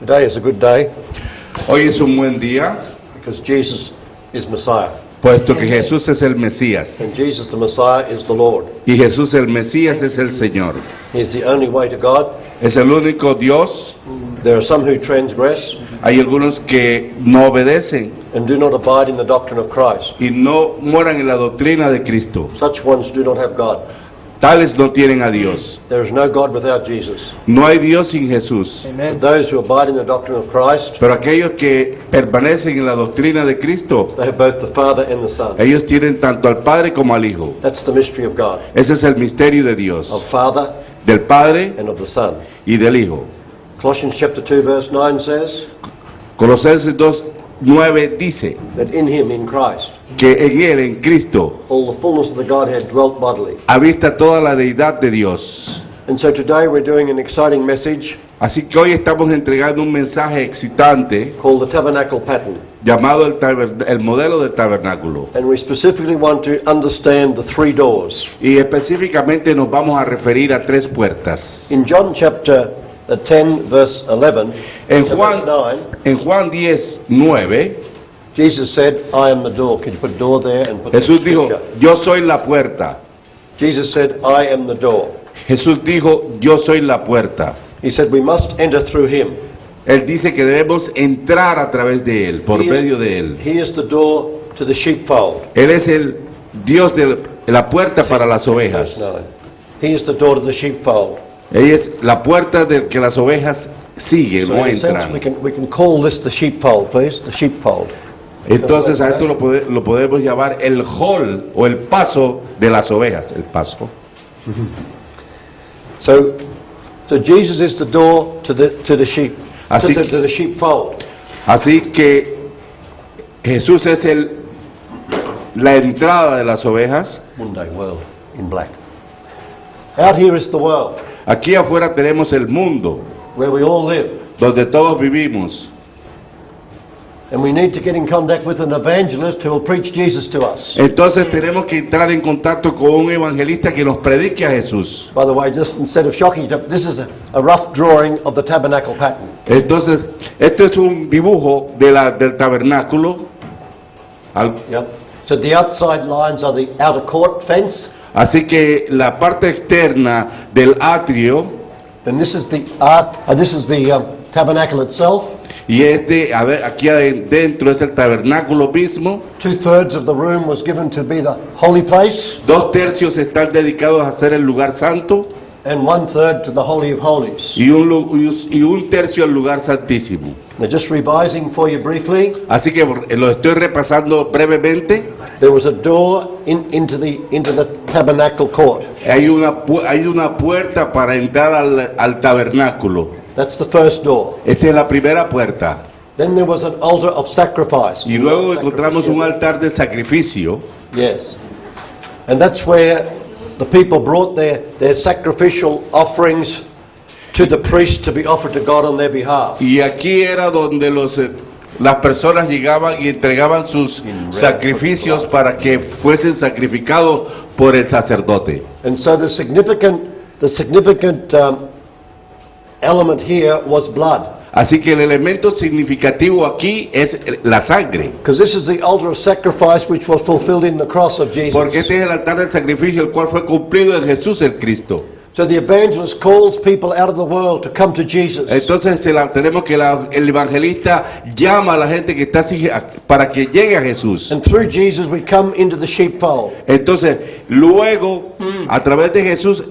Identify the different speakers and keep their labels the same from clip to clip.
Speaker 1: Today is a good day
Speaker 2: Hoy es un buen día,
Speaker 1: because Jesus is Messiah.
Speaker 2: puesto que Jesús es el Mesías.
Speaker 1: And Jesus the Messiah is the Lord.
Speaker 2: Y Jesús el Mesías es el Señor.
Speaker 1: He is the only way to God.
Speaker 2: Es el único Dios.
Speaker 1: There are some who transgress
Speaker 2: Hay algunos que no obedecen
Speaker 1: and do not abide in the doctrine of Christ.
Speaker 2: y no moran en la doctrina de Cristo.
Speaker 1: Such ones do not have God.
Speaker 2: Tales no tienen a Dios.
Speaker 1: There is no God without Jesus.
Speaker 2: No hay Dios sin Jesús.
Speaker 1: But those who abide in the doctrine of Christ,
Speaker 2: Pero aquellos que permanecen en la doctrina de Cristo,
Speaker 1: they have both the Father and the Son.
Speaker 2: ellos tienen tanto al Padre como al Hijo.
Speaker 1: That's the mystery of God,
Speaker 2: Ese es el misterio de Dios,
Speaker 1: of Father
Speaker 2: del Padre
Speaker 1: and of the Son.
Speaker 2: y del Hijo.
Speaker 1: Colossians chapter 2 verse 9 says
Speaker 2: Colosenses 2:9 dice
Speaker 1: that in Him, in Christ,
Speaker 2: que en Él, en Cristo,
Speaker 1: all the fullness of the Godhead dwelt bodily.
Speaker 2: habita toda la deidad de Dios.
Speaker 1: And so today we're doing an exciting message
Speaker 2: Así que hoy estamos entregando un mensaje excitante
Speaker 1: called the Tabernacle Pattern.
Speaker 2: llamado el modelo del tabernáculo.
Speaker 1: And we specifically want to understand the three doors.
Speaker 2: Y específicamente nos vamos a referir a tres puertas.
Speaker 1: In John chapter 10 verse 11,
Speaker 2: En
Speaker 1: to
Speaker 2: Juan,
Speaker 1: verse 9,
Speaker 2: en Juan 10:9,
Speaker 1: Jesus said, I am the door. Can you put door there and put the
Speaker 2: Jesús dijo,
Speaker 1: scripture?
Speaker 2: yo soy la puerta.
Speaker 1: Jesus said, I am the door.
Speaker 2: Jesús dijo, yo soy la puerta.
Speaker 1: He said we must enter through Him.
Speaker 2: Él dice que debemos entrar a través de Él, por medio de Él.
Speaker 1: He is the door to the sheepfold.
Speaker 2: Él es el Dios de la puerta para las ovejas.
Speaker 1: Verse 9. He is the door to the sheepfold.
Speaker 2: Él es la puerta de que las ovejas siguen,
Speaker 1: So
Speaker 2: no
Speaker 1: in a sense,
Speaker 2: entran.
Speaker 1: we can call this the sheepfold, please, the sheepfold.
Speaker 2: Entonces a esto lo podemos llamar el hall o el paso de las ovejas, el paso.
Speaker 1: So Jesus is the door to the sheep,
Speaker 2: Así
Speaker 1: to the sheepfold.
Speaker 2: Así que Jesús es la entrada de las ovejas.
Speaker 1: Monday world in black. Out here is the world
Speaker 2: Aquí afuera tenemos el mundo,
Speaker 1: where we all live,
Speaker 2: donde todos vivimos.
Speaker 1: and we need to get in contact with an evangelist who will preach Jesus to us.
Speaker 2: Entonces tenemos que entrar en contacto con un evangelista que nos predique a Jesús.
Speaker 1: By the way, just instead of shocking you, this is a rough drawing of the tabernacle pattern.
Speaker 2: Entonces, esto es un dibujo del tabernáculo.
Speaker 1: Yep. So the outside lines are the outer court fence,
Speaker 2: Así que la parte externa del atrio,
Speaker 1: and this is the tabernacle itself.
Speaker 2: y aquí adentro es el tabernáculo mismo.
Speaker 1: 2/3 of the room was given to be the holy place,
Speaker 2: 2/3 están dedicados a ser el lugar santo
Speaker 1: and 1/3 to the holy of holies.
Speaker 2: y un tercio al lugar santísimo.
Speaker 1: Now, just revising for you briefly,
Speaker 2: Así que lo estoy repasando brevemente.
Speaker 1: there was a door into the tabernacle court.
Speaker 2: Hay una puerta para entrar al tabernáculo.
Speaker 1: That's the first door.
Speaker 2: Esta es la primera puerta.
Speaker 1: Then there was an altar of sacrifice.
Speaker 2: Y luego encontramos un altar de sacrificio.
Speaker 1: Yes. And that's where the people brought their sacrificial offerings to the priest to be offered to God on their behalf.
Speaker 2: Y aquí era donde las personas llegaban y entregaban sus sacrificios para que fuesen sacrificados por el sacerdote.
Speaker 1: And so the significant element here was blood.
Speaker 2: Así que el elemento significativo aquí es la sangre.
Speaker 1: Because this is the altar of sacrifice which was fulfilled in the cross of Jesus.
Speaker 2: Porque este es el altar del sacrificio el cual fue cumplido en Jesús el Cristo.
Speaker 1: So the evangelist calls people out of the world to come to Jesus.
Speaker 2: Entonces tenemos que el evangelista llama a la gente que está así para que llegue a Jesús.
Speaker 1: And through Jesus we come into the sheepfold.
Speaker 2: Entonces, luego, a través de Jesús,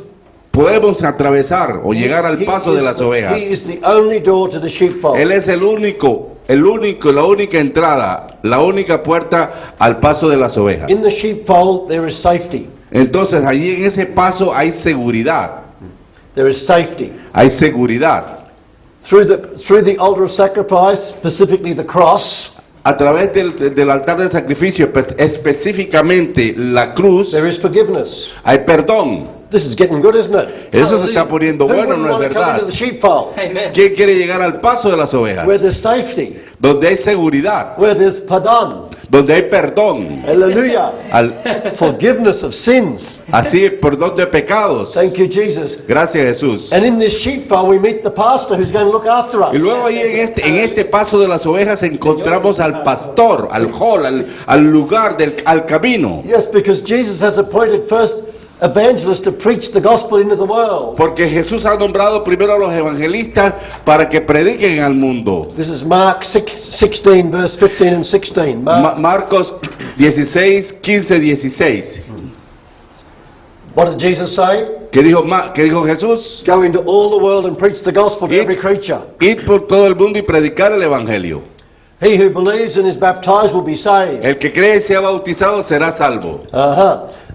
Speaker 2: podemos atravesar o llegar al paso de las ovejas.
Speaker 1: He is the only door to the sheepfold.
Speaker 2: Él es la única entrada, la única puerta al paso de las ovejas.
Speaker 1: In the sheepfold there is safety.
Speaker 2: Entonces, allí en ese paso hay seguridad.
Speaker 1: There is safety.
Speaker 2: Hay seguridad.
Speaker 1: Through the altar of sacrifice, specifically the cross,
Speaker 2: A través del altar de sacrificio, específicamente la cruz,
Speaker 1: there is forgiveness.
Speaker 2: hay perdón.
Speaker 1: This is getting good, isn't it?
Speaker 2: Eso se está poniendo
Speaker 1: Who
Speaker 2: bueno,
Speaker 1: wouldn't
Speaker 2: ¿no es
Speaker 1: want to come
Speaker 2: verdad?
Speaker 1: into the sheepfold?
Speaker 2: ¿Quién quiere llegar al paso de las ovejas?
Speaker 1: Where there's safety,
Speaker 2: Donde hay seguridad,
Speaker 1: where there's pardon,
Speaker 2: donde hay perdón,
Speaker 1: Hallelujah.
Speaker 2: al,
Speaker 1: Forgiveness of sins.
Speaker 2: así perdón de pecados.
Speaker 1: Thank you, Jesus.
Speaker 2: Gracias, Jesús.
Speaker 1: And in this sheepfold we meet the pastor who's going to look after us.
Speaker 2: Y luego ahí en este paso de las ovejas encontramos al pastor, al hall, al lugar, al camino.
Speaker 1: Yes, because Jesus has appointed first evangelists to preach the gospel into the world.
Speaker 2: Porque Jesús ha nombrado primero a los evangelistas para que prediquen al mundo.
Speaker 1: This is Mark 16, verse 15 and 16.
Speaker 2: Marcos 16, 15, 16.
Speaker 1: What did Jesus say?
Speaker 2: ¿Qué dijo Jesús?
Speaker 1: Go into all the world and preach the gospel to every creature.
Speaker 2: Ir por todo el mundo y predicar el evangelio.
Speaker 1: He who believes and is baptized will be saved.
Speaker 2: El que cree y sea bautizado será salvo.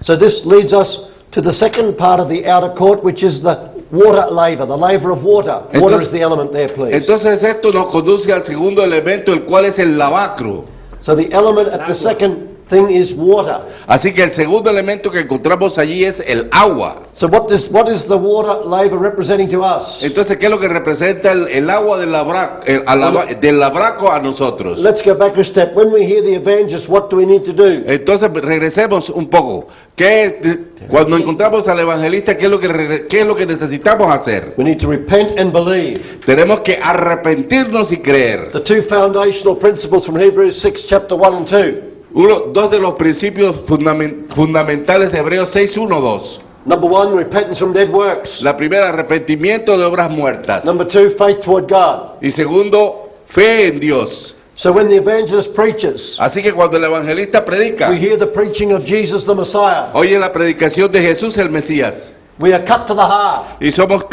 Speaker 1: So this leads us to the second part of the outer court, which is the water laver, the laver of water. Water is the element there, please.
Speaker 2: Entonces esto nos conduce al segundo elemento, el cual es el lavacro.
Speaker 1: So the element at the second thing is water.
Speaker 2: Así que el segundo elemento que encontramos allí es el agua.
Speaker 1: So what is the water laver representing to us?
Speaker 2: Entonces, ¿qué es lo que representa el agua del lavacro a nosotros?
Speaker 1: Let's go back a step. When we hear the evangelist, what do we need to do?
Speaker 2: Entonces, regresemos un poco. Cuando encontramos al evangelista, ¿qué es lo que necesitamos hacer?
Speaker 1: We need to repent and believe.
Speaker 2: Tenemos que arrepentirnos y creer.
Speaker 1: The two foundational principles from Hebrews 6, chapter 1 and 2.
Speaker 2: Dos de los principios fundamentales de Hebreos 6, 1, 2.
Speaker 1: Number one, repentance from dead works.
Speaker 2: La primera, arrepentimiento de obras muertas.
Speaker 1: Number two, faith toward God.
Speaker 2: Y segundo, fe en Dios.
Speaker 1: So when the evangelist preaches,
Speaker 2: Así que cuando el evangelista predica,
Speaker 1: we hear the preaching of Jesus the Messiah.
Speaker 2: oye la predicación de Jesús el Mesías.
Speaker 1: We are cut to the heart.
Speaker 2: Y somos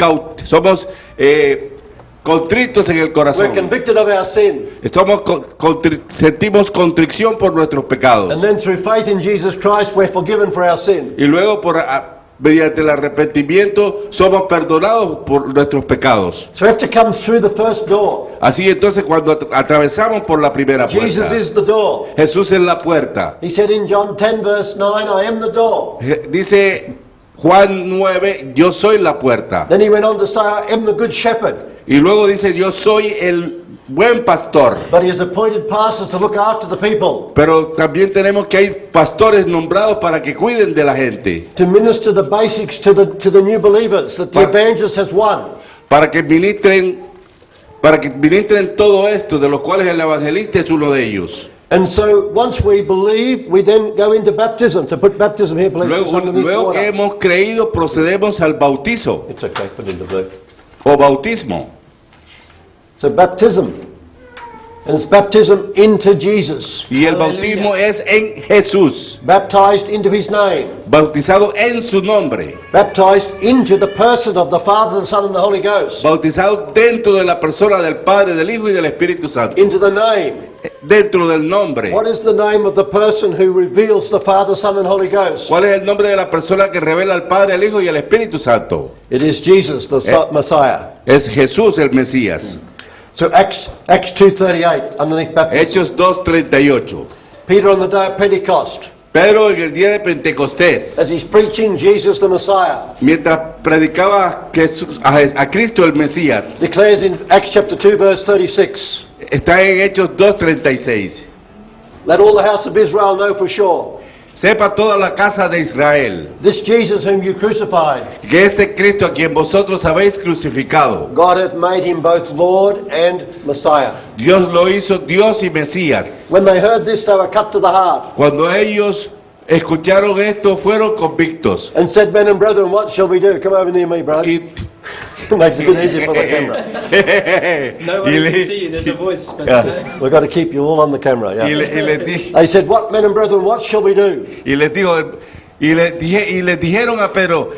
Speaker 2: contritos en el
Speaker 1: We're
Speaker 2: corazón.
Speaker 1: convicted of our sin.
Speaker 2: Sentimos contrición por nuestros pecados.
Speaker 1: And then through faith in Jesus Christ, we're forgiven for our sin.
Speaker 2: Y luego mediante el arrepentimiento somos perdonados por nuestros pecados.
Speaker 1: So we have to come through the first door.
Speaker 2: Así entonces cuando atravesamos por la primera
Speaker 1: Jesus
Speaker 2: puerta,
Speaker 1: is the door.
Speaker 2: Jesús es la puerta.
Speaker 1: He said in John 10 verse 9, I am the door.
Speaker 2: Dice Juan 9, yo soy la puerta.
Speaker 1: Then he went on to say, I am the good shepherd.
Speaker 2: Y luego dice, yo soy el buen pastor.
Speaker 1: But he has appointed pastors to look after the people,
Speaker 2: Pero también tenemos que hay pastores nombrados para que cuiden de la gente,
Speaker 1: to minister the basics to the new believers that the evangelist has won.
Speaker 2: para que ministren todo esto, de los cuales el evangelista es uno de ellos.
Speaker 1: And so once we believe, we then go into baptism. To put baptism here, please. It's underneath
Speaker 2: Luego que
Speaker 1: water.
Speaker 2: hemos creído, procedemos al bautizo
Speaker 1: It's okay, put it in the blue.
Speaker 2: o bautismo.
Speaker 1: So baptism. And it's baptism into Jesus.
Speaker 2: Y el bautismo es en Jesús,
Speaker 1: Baptized into his name.
Speaker 2: bautizado en su nombre,
Speaker 1: Baptized into the person of the Father, the Son, and the Holy Ghost.
Speaker 2: bautizado dentro de la persona del Padre, del Hijo y del Espíritu Santo,
Speaker 1: Into the name.
Speaker 2: dentro del nombre.
Speaker 1: What is the name of the person who reveals the Father, Son, and Holy Ghost?
Speaker 2: ¿Cuál es el nombre de la persona que revela al Padre, al Hijo y al Espíritu Santo?
Speaker 1: It is Jesus, the Messiah.
Speaker 2: Es Jesús el Mesías.
Speaker 1: So Acts 2:38, underneath baptism.
Speaker 2: Hechos 2:38.
Speaker 1: Peter on the day of Pentecost,
Speaker 2: Pero en el día de Pentecostés,
Speaker 1: as he's preaching Jesus the Messiah,
Speaker 2: mientras predicaba a Cristo el Mesías,
Speaker 1: declares in Acts chapter 2 verse 36,
Speaker 2: está en Hechos 2:36.
Speaker 1: let all the house of Israel know for sure,
Speaker 2: Sepa toda la casa de Israel
Speaker 1: this Jesus whom you crucified,
Speaker 2: que este Cristo a quien vosotros habéis crucificado,
Speaker 1: God hath made him both Lord and Messiah.
Speaker 2: Dios lo hizo Dios y Mesías.
Speaker 1: When they heard this, they were cut to the heart,
Speaker 2: Cuando ellos escucharon esto, fueron convictos.
Speaker 1: and said, men and brethren, what shall we do? Come over near me, brother.
Speaker 2: Y,
Speaker 1: Makes it a bit easier for the camera.
Speaker 3: No one can see you, there's a voice.
Speaker 1: We've got to keep you all on the camera,
Speaker 2: y
Speaker 1: yeah.
Speaker 2: les
Speaker 1: They said, what, men and brethren, what shall we do?
Speaker 2: les dijeron a Pedro,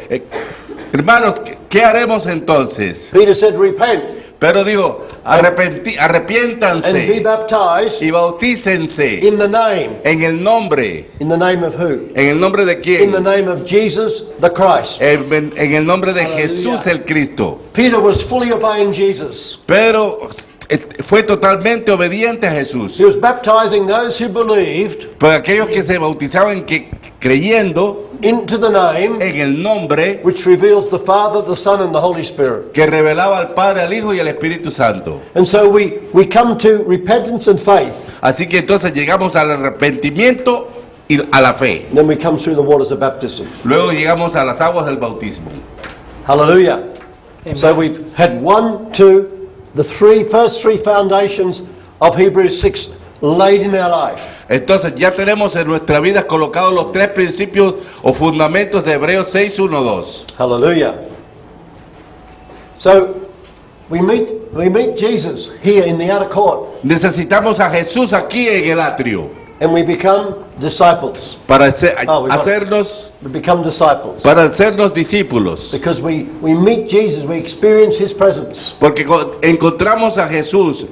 Speaker 2: hermanos, ¿qué haremos entonces?
Speaker 1: Peter said, repent
Speaker 2: Pero dijo,
Speaker 1: and be
Speaker 2: arrepiéntanse
Speaker 1: baptized
Speaker 2: y bautícense
Speaker 1: in the name.
Speaker 2: en el nombre.
Speaker 1: In the name of who?
Speaker 2: ¿En el nombre de
Speaker 1: In
Speaker 2: quién?
Speaker 1: the name of Jesus the Christ.
Speaker 2: En el nombre de
Speaker 3: Aleluya.
Speaker 2: Jesús el Cristo.
Speaker 1: Peter was fully obeying Jesus.
Speaker 2: Pero fue totalmente obediente a Jesús.
Speaker 1: He was baptizing those who believed
Speaker 2: Por aquellos que se bautizaban creyendo
Speaker 1: into the name
Speaker 2: en el nombre
Speaker 1: which reveals the Father, the Son, and the Holy Spirit.
Speaker 2: que revelaba al Padre, al Hijo y al Espíritu Santo.
Speaker 1: And so we come to repentance and faith.
Speaker 2: Así que entonces llegamos al arrepentimiento y a la fe.
Speaker 1: And then we come through the waters of baptism.
Speaker 2: Luego llegamos a las aguas del bautismo.
Speaker 1: Hallelujah.
Speaker 3: Amen.
Speaker 1: So we've had the first three foundations of Hebrews 6 laid in our life.
Speaker 2: Entonces ya tenemos en nuestra vida colocados los tres principios o fundamentos de Hebreos 6, 1, 2.
Speaker 1: Hallelujah. So we meet Jesus here in the outer court
Speaker 2: Necesitamos a Jesús aquí en el atrio
Speaker 1: and we become disciples.
Speaker 2: para
Speaker 1: We become disciples.
Speaker 2: hacernos discípulos.
Speaker 1: Because we meet Jesus, we experience His presence.
Speaker 2: Porque encontramos a Jesús,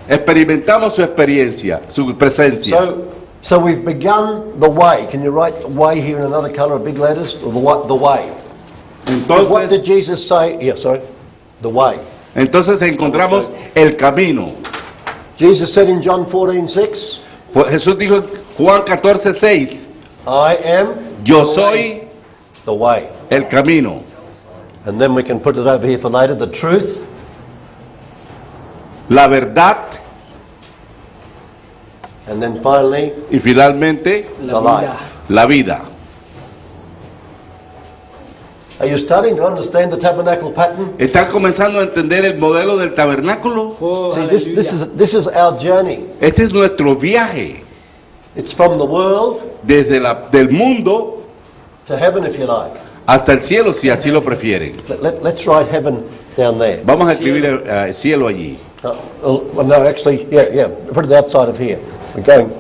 Speaker 2: experimentamos su experiencia, su presencia.
Speaker 1: So we've begun the way. Can you write the way here in another color of big letters? Or the way. What did
Speaker 2: Entonces,
Speaker 1: Jesus say? Yeah, sorry. The way.
Speaker 2: entonces encontramos el camino.
Speaker 1: Jesus said in John 14:6,
Speaker 2: Pues Jesús dijo en Juan 14, 6,
Speaker 1: I am
Speaker 2: yo soy
Speaker 1: the way.
Speaker 2: el camino.
Speaker 1: And then we can put it over here for later, the truth,
Speaker 2: La verdad
Speaker 1: and then finally,
Speaker 2: y finalmente
Speaker 3: La
Speaker 1: the
Speaker 3: vida.
Speaker 2: la vida.
Speaker 1: are you starting to understand the tabernacle pattern?
Speaker 2: ¿Están comenzando a entender el modelo del tabernáculo?
Speaker 3: Oh,
Speaker 1: See,
Speaker 3: hallelujah.
Speaker 1: this is our journey.
Speaker 2: Este es nuestro viaje
Speaker 1: It's from the world
Speaker 2: desde del mundo
Speaker 1: to heaven, if you like.
Speaker 2: hasta el cielo, si así lo prefieren.
Speaker 1: Let's write heaven down there.
Speaker 2: Vamos a escribir cielo allí.
Speaker 1: Well, no, actually, yeah, put it outside of here. We're going.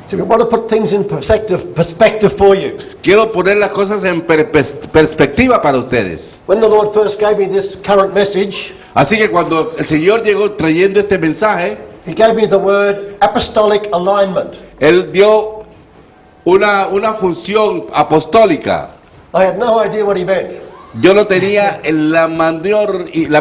Speaker 1: See, we want to put things in perspective for you.
Speaker 2: Quiero poner las cosas en perspectiva para ustedes.
Speaker 1: When the Lord first gave me this current message,
Speaker 2: Así que cuando el Señor llegó trayendo este mensaje,
Speaker 1: He gave me the word apostolic alignment.
Speaker 2: Él dio una función apostólica.
Speaker 1: I had no idea what He meant,
Speaker 2: Yo no tenía la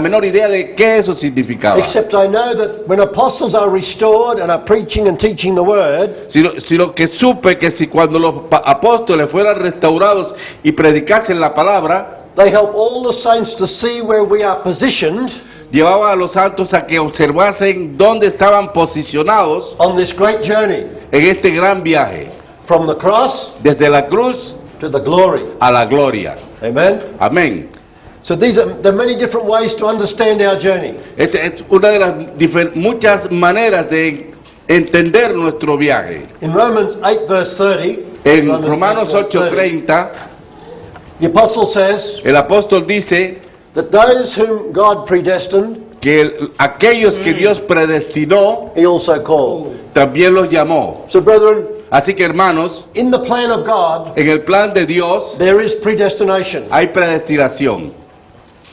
Speaker 2: menor idea de qué eso significaba.
Speaker 1: except I know that when apostles are restored and are preaching and teaching the word,
Speaker 2: Sino que supe que si cuando los apóstoles fueran restaurados y predicasen la palabra,
Speaker 1: they help all the saints to see where we are positioned
Speaker 2: llevaba a los santos a que observasen dónde estaban posicionados
Speaker 1: on this great journey
Speaker 2: en este gran viaje,
Speaker 1: from the cross
Speaker 2: desde la cruz
Speaker 1: to the glory.
Speaker 2: a la gloria.
Speaker 1: Amen?
Speaker 2: Amén.
Speaker 1: So there are many different ways to understand our journey.
Speaker 2: Esta es una de las muchas maneras de entender nuestro viaje.
Speaker 1: In Romans 8 verse 30,
Speaker 2: En
Speaker 1: Romans
Speaker 2: Romanos
Speaker 1: 8, verse 30,
Speaker 2: 8:30,
Speaker 1: the apostle says
Speaker 2: el apóstol dice
Speaker 1: that those whom God predestined,
Speaker 2: que aquellos que Dios predestinó,
Speaker 1: He also called.
Speaker 2: también los llamó.
Speaker 1: So brethren,
Speaker 2: Así que hermanos,
Speaker 1: in the plan of God,
Speaker 2: en el plan de Dios
Speaker 1: there is predestination.
Speaker 2: hay predestinación,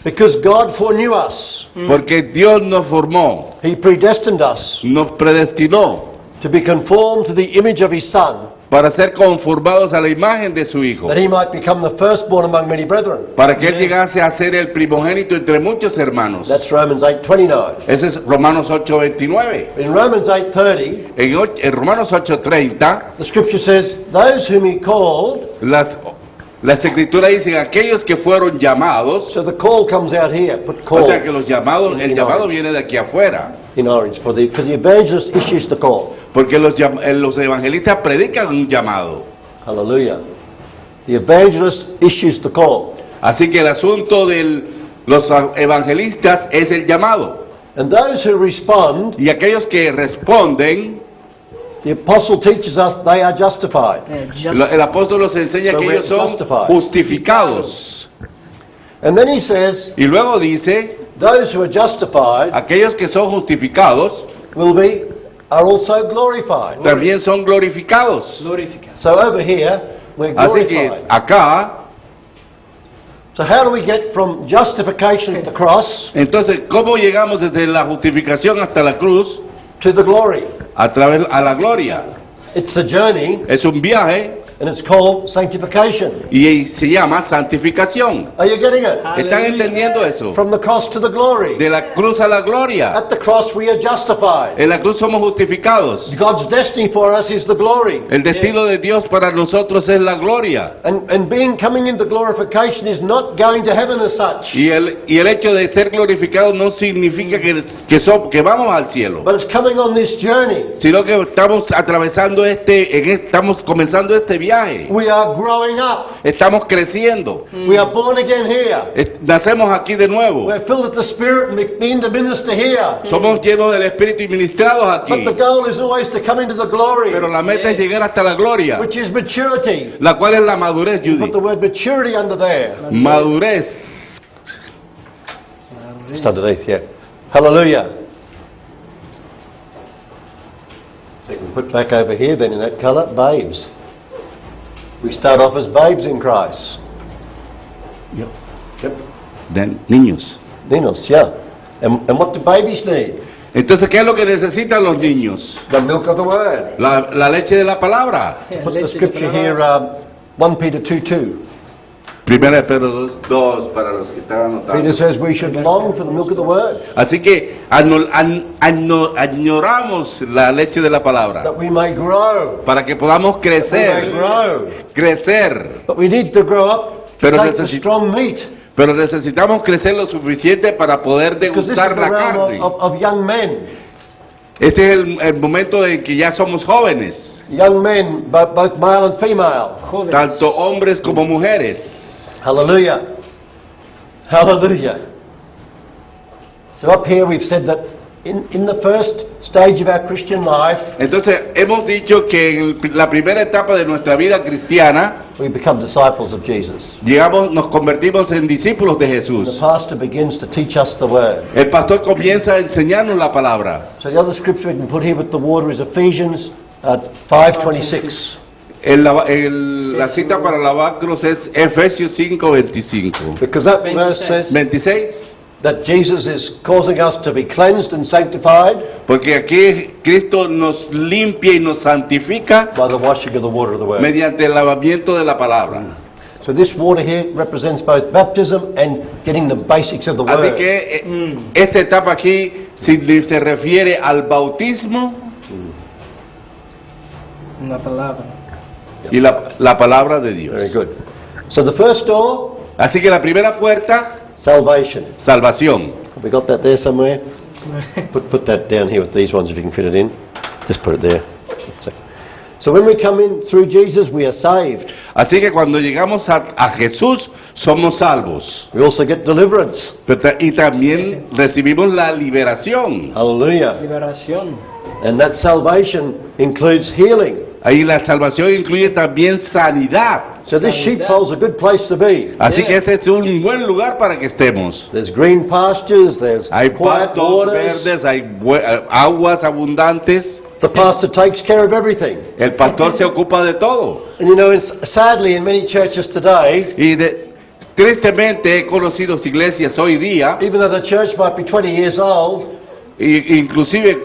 Speaker 1: Because God foreknew us.
Speaker 2: porque Dios nos formó,
Speaker 1: He predestined us
Speaker 2: nos predestinó
Speaker 1: to be conformed to the image of His Son,
Speaker 2: para ser conformados a la imagen de su Hijo,
Speaker 1: that He might become the firstborn among many brethren.
Speaker 2: para que Él llegase a ser el primogénito entre muchos hermanos.
Speaker 1: That's Romans 8:29.
Speaker 2: Ese es Romanos 8:29.
Speaker 1: In Romans 8:30,
Speaker 2: En Romanos 8:30,
Speaker 1: the scripture says, those whom He called,
Speaker 2: las escrituras dicen aquellos que fueron llamados,
Speaker 1: so the call comes out here, put
Speaker 2: o
Speaker 1: call
Speaker 2: sea que los llamados, el
Speaker 1: in
Speaker 2: llamado
Speaker 1: orange.
Speaker 2: viene de aquí afuera,
Speaker 1: In orange, because the evangelist issues the call.
Speaker 2: porque los evangelistas predican un llamado.
Speaker 1: Hallelujah. The evangelist issues the call.
Speaker 2: Así que el asunto de los evangelistas es el llamado.
Speaker 1: And those who respond,
Speaker 2: Y aquellos que responden,
Speaker 1: the apostle teaches us they are justified.
Speaker 2: el apóstol nos enseña
Speaker 1: So
Speaker 2: que
Speaker 1: we're
Speaker 2: ellos son
Speaker 1: justified.
Speaker 2: justificados.
Speaker 1: And then he says,
Speaker 2: Y luego dice,
Speaker 1: those who are justified
Speaker 2: aquellos que son justificados
Speaker 1: are also glorified.
Speaker 2: también son glorificados.
Speaker 3: Glorificado.
Speaker 1: So over here, we're
Speaker 2: Así que
Speaker 1: glorified.
Speaker 2: acá,
Speaker 1: So how do we get from justification at the cross
Speaker 2: entonces, ¿cómo llegamos desde la justificación hasta la cruz
Speaker 1: to the glory?
Speaker 2: a la gloria?
Speaker 1: It's a journey,
Speaker 2: Es un viaje,
Speaker 1: And it's called sanctification.
Speaker 2: y se llama santificación.
Speaker 1: Are you getting it?
Speaker 2: ¿Están
Speaker 3: Aleluya.
Speaker 2: entendiendo eso?
Speaker 1: From the cross to the glory.
Speaker 2: De la cruz a la gloria.
Speaker 1: At the cross we are justified.
Speaker 2: En la cruz somos justificados.
Speaker 1: God's destiny for us is the glory.
Speaker 2: El destino de Dios para nosotros es la gloria.
Speaker 1: And coming into glorification is not going to heaven as such.
Speaker 2: Y el hecho de ser glorificado no significa que vamos al cielo,
Speaker 1: But it's coming on this journey.
Speaker 2: sino que estamos atravesando estamos comenzando este viaje.
Speaker 1: We are growing up.
Speaker 2: Estamos creciendo.
Speaker 1: We are born again here.
Speaker 2: Nacemos aquí de nuevo.
Speaker 1: We're filled with the Spirit and begin to minister here.
Speaker 2: Somos llenos del Espíritu y ministrados
Speaker 1: But
Speaker 2: aquí.
Speaker 1: the goal is always to come into the glory,
Speaker 2: Pero la meta es llegar hasta la gloria,
Speaker 1: which is maturity.
Speaker 2: la cual es la madurez,
Speaker 1: Put
Speaker 2: Judy.
Speaker 1: the word maturity under there.
Speaker 2: Madurez.
Speaker 1: Just underneath, yeah. Hallelujah. So you can put back over here then in that colour, babes. We start off as babes in Christ. Yep.
Speaker 2: Niños.
Speaker 1: Ninos, yeah. And what do babies need?
Speaker 2: Entonces, ¿qué es lo que necesitan los niños?
Speaker 1: The milk of the word.
Speaker 2: La leche de la palabra.
Speaker 1: Put the scripture here, 1 Peter 2:2.
Speaker 2: Primera de Pedro 2, para los que estaban
Speaker 1: Peter
Speaker 2: anotando.
Speaker 1: says we should long for the milk of the word,
Speaker 2: Así que añoramos la leche de la palabra
Speaker 1: that we may grow.
Speaker 2: para que podamos
Speaker 1: We may
Speaker 2: crecer,
Speaker 1: grow.
Speaker 2: crecer.
Speaker 1: But we need to grow up to
Speaker 2: Pero
Speaker 1: take the
Speaker 2: necesi-
Speaker 1: strong meat.
Speaker 2: Pero necesitamos crecer lo suficiente para poder
Speaker 1: Because this is
Speaker 2: degustar
Speaker 1: the
Speaker 2: la
Speaker 1: realm
Speaker 2: carne.
Speaker 1: of young men.
Speaker 2: Este es el momento en que ya somos jóvenes,
Speaker 1: Young men, both male and female.
Speaker 3: Jóvenes.
Speaker 2: tanto hombres como mujeres.
Speaker 1: Hallelujah. Hallelujah. So up here we've said that in the first stage of our Christian life,
Speaker 2: Entonces, hemos dicho que en la primera etapa de nuestra vida cristiana,
Speaker 1: we become disciples of Jesus.
Speaker 2: nos convertimos en discípulos de
Speaker 1: The
Speaker 2: Jesús.
Speaker 1: pastor begins to teach us the word.
Speaker 2: El pastor comienza a enseñarnos la palabra.
Speaker 1: So the other scripture we can put here with the water is Ephesians 5:26.
Speaker 2: La cita para lavarnos es Efesios 5:25.
Speaker 1: Because that verse says
Speaker 2: 26,
Speaker 1: that Jesus is causing us to be cleansed and sanctified
Speaker 2: porque aquí Cristo nos limpia y nos santifica
Speaker 1: by the washing of the water of the word.
Speaker 2: mediante el lavamiento de la palabra.
Speaker 1: So this water here represents both baptism and getting the basics of the
Speaker 2: Así
Speaker 1: word.
Speaker 2: que esta etapa aquí se refiere al bautismo
Speaker 3: Una palabra.
Speaker 2: y la palabra de Dios.
Speaker 1: Very good. So the first door,
Speaker 2: Así que la primera puerta,
Speaker 1: salvation.
Speaker 2: salvación.
Speaker 1: Have we got that there somewhere? Put that down here with these ones if you can fit it in. Just put it there. So when we come in through Jesus, we are saved.
Speaker 2: Así que cuando llegamos a Jesús, somos salvos.
Speaker 1: We also get deliverance.
Speaker 2: Y también recibimos la liberación.
Speaker 1: Hallelujah.
Speaker 3: Liberación.
Speaker 1: And that salvation includes healing.
Speaker 2: Ahí la salvación incluye también sanidad.
Speaker 1: So this sheepfold's a good place to be.
Speaker 2: Así que este es un buen lugar para que estemos.
Speaker 1: There's green pastures, there's
Speaker 2: Hay
Speaker 1: quiet
Speaker 2: pastos
Speaker 1: waters.
Speaker 2: verdes, hay aguas abundantes.
Speaker 1: The pastor takes care of everything.
Speaker 2: El pastor se ocupa de todo.
Speaker 1: And you know, sadly in many churches today,
Speaker 2: Y tristemente he conocido iglesias hoy día,
Speaker 1: even though the church might be 20 years old,
Speaker 2: inclusive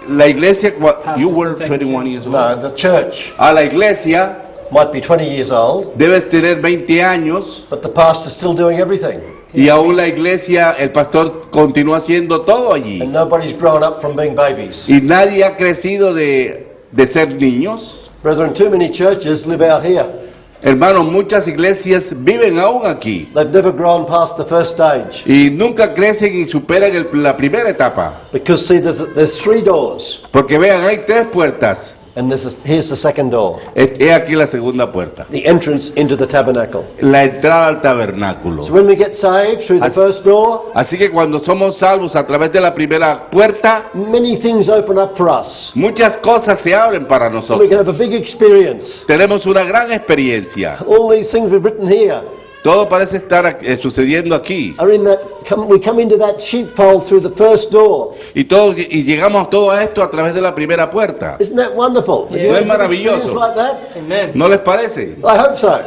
Speaker 2: la iglesia, you were
Speaker 3: Pastors
Speaker 2: 21 years old.
Speaker 1: no, the church
Speaker 2: La iglesia
Speaker 1: might be 20 years old,
Speaker 2: debe tener 20 años
Speaker 1: but the pastor's still doing everything.
Speaker 2: y aún la iglesia, el pastor continúa haciendo todo allí.
Speaker 1: And nobody's grown up from being babies.
Speaker 2: Y nadie ha crecido de ser niños.
Speaker 1: Brethren, too many churches live out here.
Speaker 2: Hermanos, muchas iglesias viven aún aquí
Speaker 1: They've never grown past the first stage.
Speaker 2: y nunca crecen y superan la primera etapa.
Speaker 1: Because see, there's 3 doors,
Speaker 2: Porque vean, hay 3 puertas.
Speaker 1: and here's the second door.
Speaker 2: He aquí la segunda puerta.
Speaker 1: The entrance into the tabernacle.
Speaker 2: La entrada al tabernáculo.
Speaker 1: So when we get saved through the first door,
Speaker 2: Así que cuando somos salvos a través de la primera puerta,
Speaker 1: many things open up for us.
Speaker 2: muchas cosas se abren para
Speaker 1: We
Speaker 2: nosotros.
Speaker 1: can have a big experience.
Speaker 2: Tenemos una gran experiencia.
Speaker 1: All these things we've written here
Speaker 2: Todo parece estar sucediendo aquí.
Speaker 1: are in that. We come into that sheepfold through the first door.
Speaker 2: Y llegamos todo a esto a través de la primera puerta.
Speaker 1: Isn't that wonderful? Have you
Speaker 3: Yeah.
Speaker 1: had
Speaker 2: Es maravilloso.
Speaker 1: an experience like that?
Speaker 3: Amen.
Speaker 2: ¿No les parece?
Speaker 1: I hope so.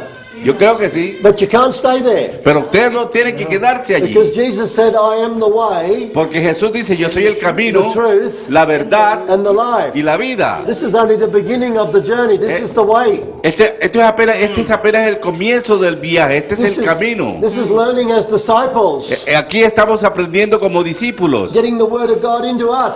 Speaker 2: Yo creo que sí.
Speaker 1: But you can't stay there.
Speaker 2: Pero ustedes no tienen que quedarse allí.
Speaker 1: Because Jesus said, I am the way,
Speaker 2: Porque Jesús dice, yo soy el camino,
Speaker 1: the truth,
Speaker 2: la verdad
Speaker 1: and the life.
Speaker 2: y la vida.
Speaker 1: This is only the beginning of the journey. This is the way.
Speaker 2: Este es apenas el comienzo del viaje, este es el camino.
Speaker 1: This is learning as disciples,
Speaker 2: Aquí estamos aprendiendo como discípulos,
Speaker 1: getting the word of God into us.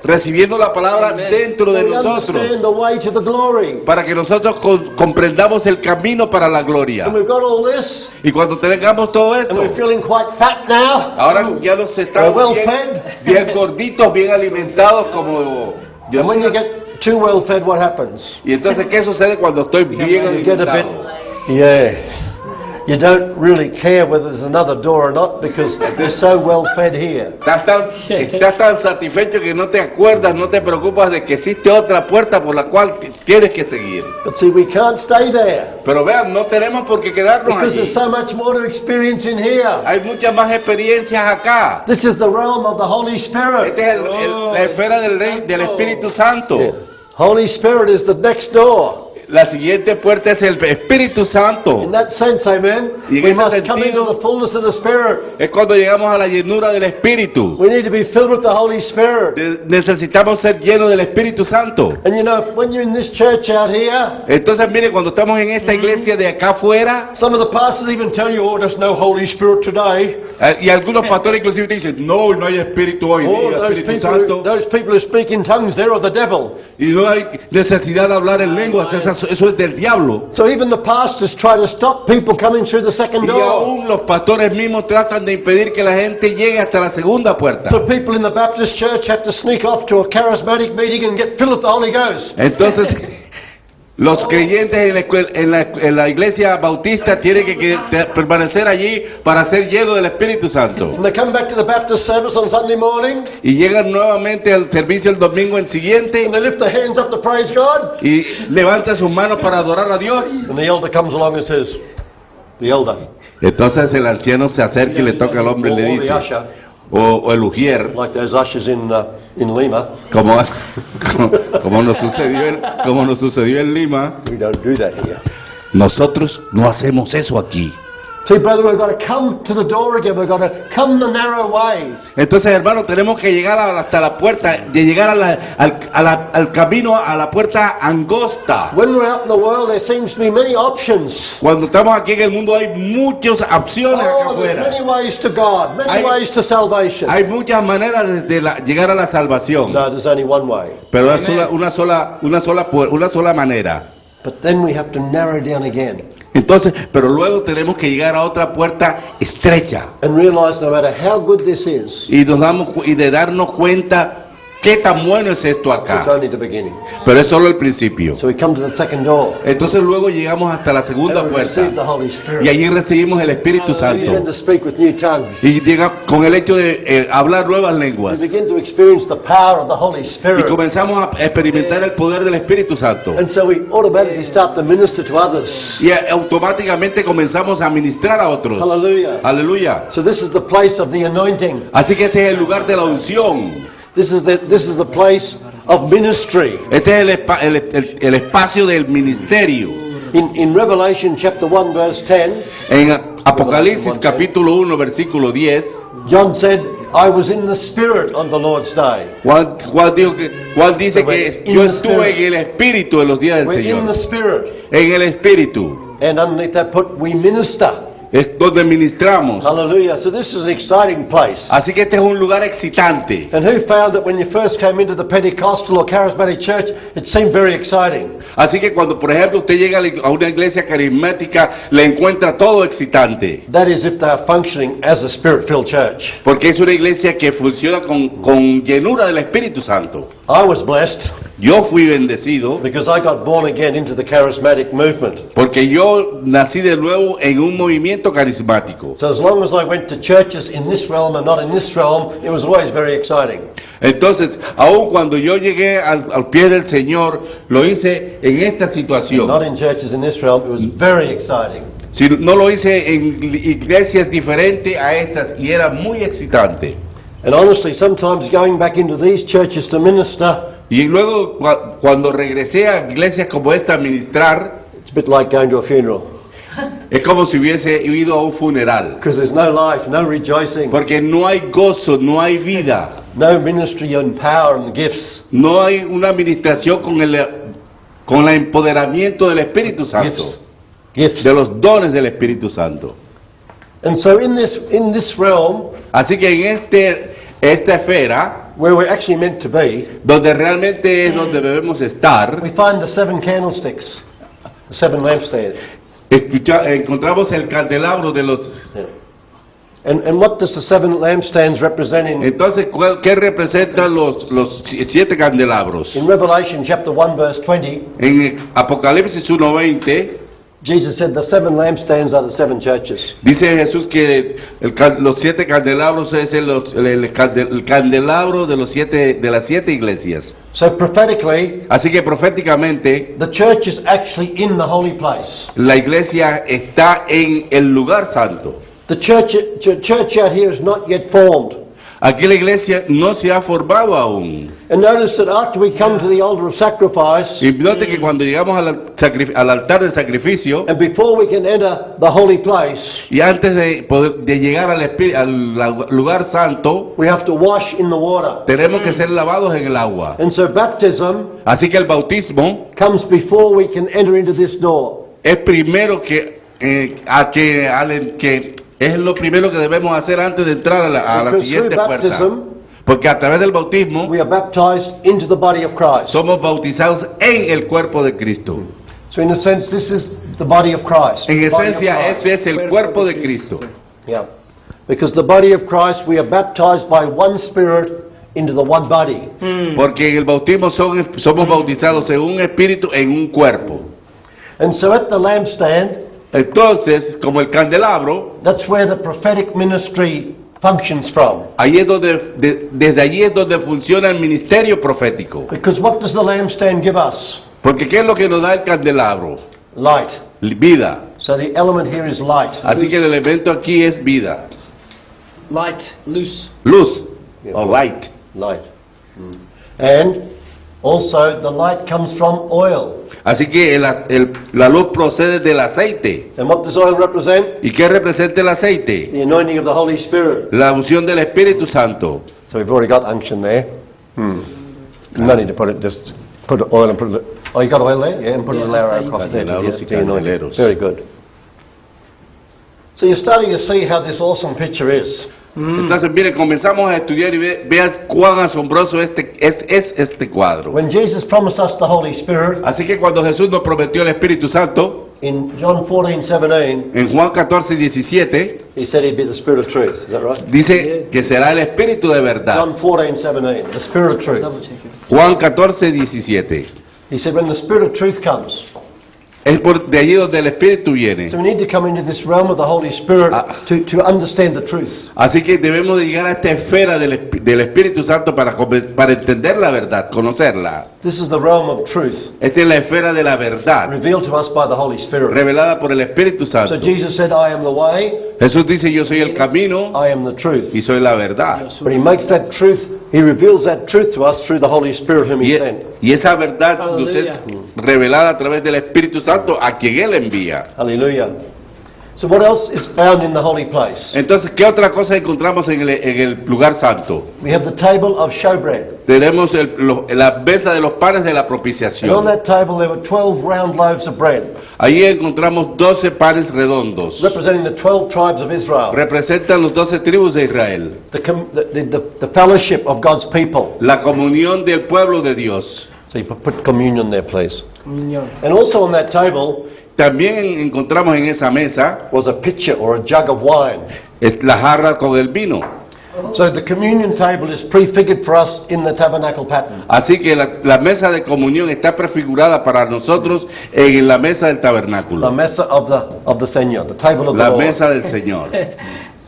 Speaker 2: recibiendo la palabra dentro de
Speaker 1: So we
Speaker 2: nosotros,
Speaker 1: understand the way to the glory.
Speaker 2: para que nosotros comprendamos el camino para la gloria.
Speaker 1: And we've got all this,
Speaker 2: Y cuando tengamos todo
Speaker 1: and
Speaker 2: esto,
Speaker 1: we're feeling quite fat now.
Speaker 2: ahora ya nos estamos
Speaker 1: Well
Speaker 2: bien,
Speaker 1: fed.
Speaker 2: bien gorditos, bien alimentados, como yo
Speaker 1: And when
Speaker 2: soy.
Speaker 1: you get too well fed, what happens?
Speaker 2: Y entonces, ¿qué sucede cuando estoy bien
Speaker 1: You get a bit,
Speaker 2: alimentado?
Speaker 1: yeah. You don't really care whether there's another door or not because you're so well fed here.
Speaker 2: Estás tan satisfecho que no te acuerdas, no te preocupas de que existe otra puerta por la cual tienes que seguir.
Speaker 1: But see, we can't stay there
Speaker 2: Pero vean, no tenemos por qué quedarnos
Speaker 1: because
Speaker 2: allí.
Speaker 1: there's so much more to experience in here.
Speaker 2: Hay muchas más experiencias acá.
Speaker 1: This is the realm of the Holy Spirit.
Speaker 2: Esta es la esfera del Rey, del Espíritu Santo.
Speaker 1: Yeah. Holy Spirit is the next door.
Speaker 2: La siguiente puerta es el Espíritu Santo.
Speaker 1: In that sense, amen,
Speaker 2: Y en
Speaker 1: we
Speaker 2: ese
Speaker 1: must come
Speaker 2: sentido-
Speaker 1: into the fullness of the Spirit.
Speaker 2: Es cuando llegamos a la llenura del Espíritu.
Speaker 1: We need to be filled with the Holy Spirit.
Speaker 2: Necesitamos ser llenos del Espíritu Santo.
Speaker 1: And you know, when you're in this church out here,
Speaker 2: Entonces, mire, cuando estamos en esta iglesia de acá afuera,
Speaker 1: some of the pastors even tell you, oh, there's no Holy Spirit today.
Speaker 2: y algunos pastores inclusive te dicen, no, no hay Espíritu hoy
Speaker 1: Oh,
Speaker 2: día,
Speaker 1: those
Speaker 2: Espíritu
Speaker 1: people,
Speaker 2: Santo.
Speaker 1: those people who speak in tongues, they're of the devil.
Speaker 2: Y no hay necesidad de hablar en lenguas, eso es del diablo.
Speaker 1: So even the pastors try to stop people coming through the second
Speaker 2: Y
Speaker 1: door.
Speaker 2: aún los pastores mismos tratan de impedir que la gente llegue hasta la segunda puerta.
Speaker 1: So people in the Baptist church have to sneak off to a charismatic meeting and get filled with the Holy Ghost.
Speaker 2: Entonces, los creyentes en la iglesia bautista tienen que permanecer allí para ser llenos del Espíritu Santo.
Speaker 1: And they come back to the Baptist service on Sunday morning
Speaker 2: Y llegan nuevamente al servicio el domingo siguiente
Speaker 1: and they lift their hands up to praise God.
Speaker 2: y levantan sus manos para adorar a Dios.
Speaker 1: And the elder comes along and says, the elder,
Speaker 2: Entonces el anciano se acerca y le toca al hombre y le
Speaker 1: or the
Speaker 2: dice,
Speaker 1: usher,
Speaker 2: o el ujier,
Speaker 1: like those ushers in Lima,
Speaker 2: como nos sucedió en Lima,
Speaker 1: we don't do that here.
Speaker 2: nosotros no hacemos eso aquí.
Speaker 1: See, brother, we've got to come to the door again. We've got to come the narrow way.
Speaker 2: Entonces, hermano, tenemos que llegar hasta la puerta, de llegar al camino, a la puerta angosta.
Speaker 1: When we're out in the world, there seems to be many options.
Speaker 2: Cuando estamos aquí en el mundo hay muchas opciones acá
Speaker 1: Oh, there's
Speaker 2: afuera.
Speaker 1: many ways to God, many ways to salvation.
Speaker 2: Hay muchas maneras de llegar a la salvación,
Speaker 1: No, there's only one way.
Speaker 2: pero es una sola manera.
Speaker 1: But then we have to narrow down again
Speaker 2: Entonces, pero luego tenemos que llegar a otra puerta estrecha
Speaker 1: and realize no matter how good this is,
Speaker 2: y de darnos cuenta qué tan bueno es esto
Speaker 1: it's
Speaker 2: acá.
Speaker 1: only the beginning.
Speaker 2: Pero es solo el principio.
Speaker 1: So we come to the second door.
Speaker 2: Entonces luego llegamos hasta la segunda
Speaker 1: And we receive the
Speaker 2: puerta
Speaker 1: Holy
Speaker 2: y
Speaker 1: Spirit.
Speaker 2: allí recibimos el Espíritu
Speaker 1: We begin
Speaker 2: Santo.
Speaker 1: to speak with new tongues.
Speaker 2: Y llega con el hecho de hablar nuevas
Speaker 1: We
Speaker 2: lenguas.
Speaker 1: begin to experience the power of the Holy
Speaker 2: Y
Speaker 1: Spirit.
Speaker 2: comenzamos a experimentar el poder del Espíritu Santo.
Speaker 1: And so we automatically start to minister to others.
Speaker 2: Y automáticamente comenzamos a ministrar a otros.
Speaker 1: Hallelujah.
Speaker 2: Aleluya.
Speaker 1: So this is the place of the anointing.
Speaker 2: Así que este es el lugar de la unción.
Speaker 1: This is the place of ministry.
Speaker 2: Este es el espacio del ministerio.
Speaker 1: In Revelation chapter 1 verse 10,
Speaker 2: En Apocalipsis capítulo 1 versículo 10,
Speaker 1: John said, I was in the Spirit on the Lord's day.
Speaker 2: Juan dice que yo estuve en el Espíritu en los días del
Speaker 1: We're in the
Speaker 2: Señor.
Speaker 1: Spirit.
Speaker 2: En el Espíritu.
Speaker 1: And underneath that put, we minister.
Speaker 2: Es donde ministramos.
Speaker 1: Hallelujah. So this is an exciting place.
Speaker 2: Así que este es un lugar excitante.
Speaker 1: And who found that when you first came into the Pentecostal or Charismatic church, it seemed very exciting?
Speaker 2: Así que cuando, por ejemplo, usted llega a una iglesia carismática, le encuentra todo excitante.
Speaker 1: That is if they are functioning as a Spirit-filled church.
Speaker 2: Porque es una iglesia que funciona con llenura del Espíritu Santo.
Speaker 1: I was blessed
Speaker 2: Yo fui bendecido
Speaker 1: because I got born again into the charismatic movement.
Speaker 2: porque yo nací de nuevo en un movimiento carismático.
Speaker 1: So as long as I went to churches in this realm and not in this realm, it was always very exciting.
Speaker 2: Entonces, aun cuando yo llegué al pie del Señor, lo hice en esta situación.
Speaker 1: Not in churches in this realm, it was very exciting.
Speaker 2: Si no lo hice en iglesias diferentes a estas y era muy excitante.
Speaker 1: And honestly, sometimes going back into these churches to minister,
Speaker 2: Y luego cuando regresé a iglesias como esta a ministrar,
Speaker 1: it's a bit like going to a funeral.
Speaker 2: Es como si hubiese ido a un funeral.
Speaker 1: Because there's no life, no rejoicing,
Speaker 2: Porque no hay gozo, no hay vida.
Speaker 1: no ministry and power and gifts.
Speaker 2: No hay una administración con el empoderamiento del Espíritu Santo.
Speaker 1: Gifts.
Speaker 2: De los dones del Espíritu Santo.
Speaker 1: And so in this realm,
Speaker 2: Así que en esta esfera,
Speaker 1: where we're actually meant to be,
Speaker 2: donde realmente es donde debemos estar,
Speaker 1: we find the 7 candlesticks, the 7 lampstands.
Speaker 2: encontramos el candelabro de los...
Speaker 1: And what does the 7 lampstands represent
Speaker 2: Entonces, ¿qué representan los 7 candelabros?
Speaker 1: in Revelation chapter 1 verse 20?
Speaker 2: En Apocalipsis 1:20,
Speaker 1: Jesus said the 7 lampstands are the 7 churches.
Speaker 2: dice Jesús que los 7 candelabros es el candelabro de las 7 iglesias.
Speaker 1: So prophetically,
Speaker 2: Así que proféticamente,
Speaker 1: the church is actually in the holy place.
Speaker 2: la iglesia está en el lugar santo.
Speaker 1: The church out here is not yet formed.
Speaker 2: Aquí la iglesia no se ha formado aún.
Speaker 1: And notice that after we come to the altar of sacrifice,
Speaker 2: Y note que cuando llegamos al altar de sacrificio,
Speaker 1: and before we can enter the holy place,
Speaker 2: y antes de llegar al lugar santo,
Speaker 1: we have to wash in the water.
Speaker 2: tenemos que ser lavados en el agua.
Speaker 1: And so baptism
Speaker 2: Así que el bautismo
Speaker 1: comes before we can enter into this door.
Speaker 2: es primero que es lo primero que debemos hacer antes de entrar a la
Speaker 1: Because
Speaker 2: siguiente
Speaker 1: through
Speaker 2: puerta.
Speaker 1: baptism,
Speaker 2: Porque a través del bautismo
Speaker 1: we are baptized into the body of Christ.
Speaker 2: somos bautizados en el cuerpo de Cristo.
Speaker 1: So in a sense, this is the body of Christ.
Speaker 2: En
Speaker 1: The body of
Speaker 2: esencia,
Speaker 1: Christ.
Speaker 2: este es el cuerpo de Cristo.
Speaker 1: Yeah. Because the body of Christ, we are baptized by one Spirit into the one body.
Speaker 2: Porque en el bautismo somos bautizados en un espíritu, en un cuerpo.
Speaker 1: And so at the lampstand,
Speaker 2: Entonces, como el candelabro,
Speaker 1: that's where the prophetic ministry functions from.
Speaker 2: ahí es desde allí es donde funciona el ministerio profético.
Speaker 1: Because what does the lampstand give us?
Speaker 2: Porque ¿qué es lo que nos da el candelabro?
Speaker 1: Light.
Speaker 2: Vida.
Speaker 1: So the element here is light.
Speaker 2: Así que el elemento aquí es vida.
Speaker 3: Light, luz.
Speaker 2: Luz.
Speaker 1: Yeah.
Speaker 2: O light.
Speaker 1: Light. And also the light comes from oil.
Speaker 2: Así que la luz procede del aceite.
Speaker 1: And what does oil represent?
Speaker 2: ¿Y qué representa el aceite?
Speaker 1: The anointing of the Holy Spirit.
Speaker 2: La unción del Espíritu Santo.
Speaker 1: So we've already got unction there. No need to put it, just put oil and put it. Oh, you got oil there? Yeah, and put
Speaker 3: Yeah,
Speaker 1: a layer
Speaker 3: so
Speaker 1: across there.
Speaker 2: Candelabros y
Speaker 1: The anointing.
Speaker 2: candeleros.
Speaker 1: Very good. So you're starting to see how this awesome picture is.
Speaker 2: Entonces, miren, comenzamos a estudiar y vean cuán asombroso es este cuadro.
Speaker 1: When Jesus promised us the Holy Spirit
Speaker 2: Así que cuando Jesús nos prometió el Espíritu Santo,
Speaker 1: in John 14:17,
Speaker 2: en Juan 14:17,
Speaker 1: he said he'd be the Spirit of truth. Is that right?
Speaker 2: dice que será el Espíritu de verdad.
Speaker 1: John 14:17, the Spirit of truth.
Speaker 3: Double check it.
Speaker 2: Juan 14:17.
Speaker 1: He said when the Spirit of truth comes.
Speaker 2: Es de allí donde el Espíritu viene.
Speaker 1: So we need to come into this realm of the Holy Spirit to understand the truth.
Speaker 2: Así que debemos de llegar a esta esfera del Espíritu Santo para entender la verdad, conocerla.
Speaker 1: This is the realm of truth
Speaker 2: Esta es la esfera de la verdad,
Speaker 1: revealed to us by the Holy Spirit.
Speaker 2: revelada por el Espíritu Santo.
Speaker 1: So Jesus said, I am the way,
Speaker 2: Jesús dice, yo soy el camino
Speaker 1: I am the truth.
Speaker 2: y soy la verdad.
Speaker 1: But he makes that truth, he reveals that truth to us through the Holy Spirit whom he sent.
Speaker 2: Y esa verdad nos es
Speaker 3: Aleluya.
Speaker 2: revelada a través del Espíritu Santo a quien Él envía.
Speaker 1: Hallelujah. So what else is found in the holy place?
Speaker 2: Entonces, ¿qué otra cosa encontramos en el lugar santo?
Speaker 1: We have the table of showbread.
Speaker 2: Tenemos la mesa de los panes de la
Speaker 1: And on
Speaker 2: propiciación.
Speaker 1: that table there were 12 round loaves of bread,
Speaker 2: Allí encontramos 12 panes redondos.
Speaker 1: representing the 12 tribes of Israel.
Speaker 2: Representan los 12 tribus de Israel.
Speaker 1: The fellowship of God's people.
Speaker 2: La comunión del pueblo de Dios.
Speaker 1: So you put communion there, please.
Speaker 3: Comunión.
Speaker 1: And also on that table
Speaker 2: También encontramos en esa mesa
Speaker 1: was a pitcher or a jug of wine.
Speaker 2: la jarra con el vino.
Speaker 1: So the communion table is prefigured for us in the tabernacle pattern.
Speaker 2: Así que la mesa de comunión está prefigurada para nosotros en la mesa del
Speaker 1: The
Speaker 2: tabernáculo.
Speaker 1: mesa of the Señor, the table of the
Speaker 2: La
Speaker 1: Lord.
Speaker 2: mesa del Señor.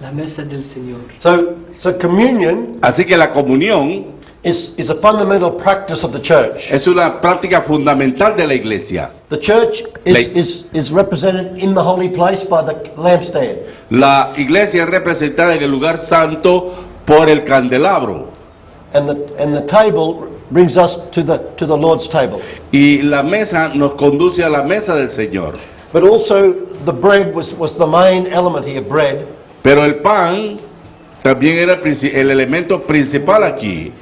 Speaker 3: La mesa del Señor.
Speaker 1: So communion
Speaker 2: Así que la comunión
Speaker 1: is a fundamental practice of the church.
Speaker 2: es una práctica fundamental de la iglesia.
Speaker 1: The church is represented in the holy place by the lampstand.
Speaker 2: La iglesia es representada en el lugar santo por el candelabro.
Speaker 1: And the table brings us to the Lord's table.
Speaker 2: Y la mesa nos conduce a la mesa del Señor.
Speaker 1: But also the bread was the main element here, bread.
Speaker 2: Pero el pan también era el elemento principal aquí.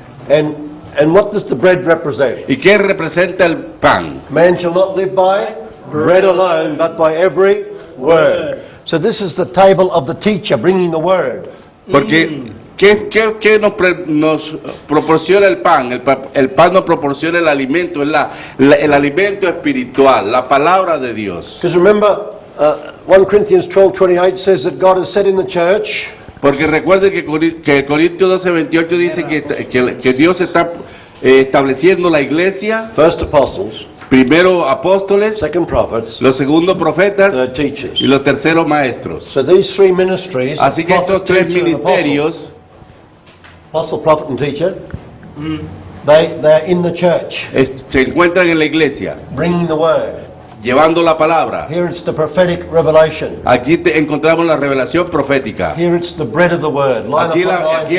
Speaker 1: And what does the bread represent?
Speaker 2: ¿Y qué representa el pan?
Speaker 1: Man shall not live by bread alone, but by every word. So this is the table of the teacher bringing the word.
Speaker 2: Porque ¿qué nos proporciona el pan? El pan nos proporciona el alimento, el alimento espiritual, la palabra de Dios.
Speaker 1: Because remember, 1 Corinthians 12:28 says that God has said in the church,
Speaker 2: Porque recuerden que Corintios 12:28 dice que Dios está estableciendo la iglesia,
Speaker 1: first apostles,
Speaker 2: primero apóstoles,
Speaker 1: second prophets,
Speaker 2: los segundos profetas
Speaker 1: third teachers.
Speaker 2: y los terceros maestros.
Speaker 1: So these three ministries,
Speaker 2: Así que
Speaker 1: prophet,
Speaker 2: estos tres
Speaker 1: teacher, and
Speaker 2: ministerios,
Speaker 1: apostle, prophet and teacher, they're in the church,
Speaker 2: se encuentran en la iglesia,
Speaker 1: bringing the word.
Speaker 2: llevando la palabra.
Speaker 1: Here it's the prophetic revelation.
Speaker 2: Aquí encontramos la revelación profética.
Speaker 1: Here it's the bread of the word, line
Speaker 2: Aquí,
Speaker 1: upon line,
Speaker 2: aquí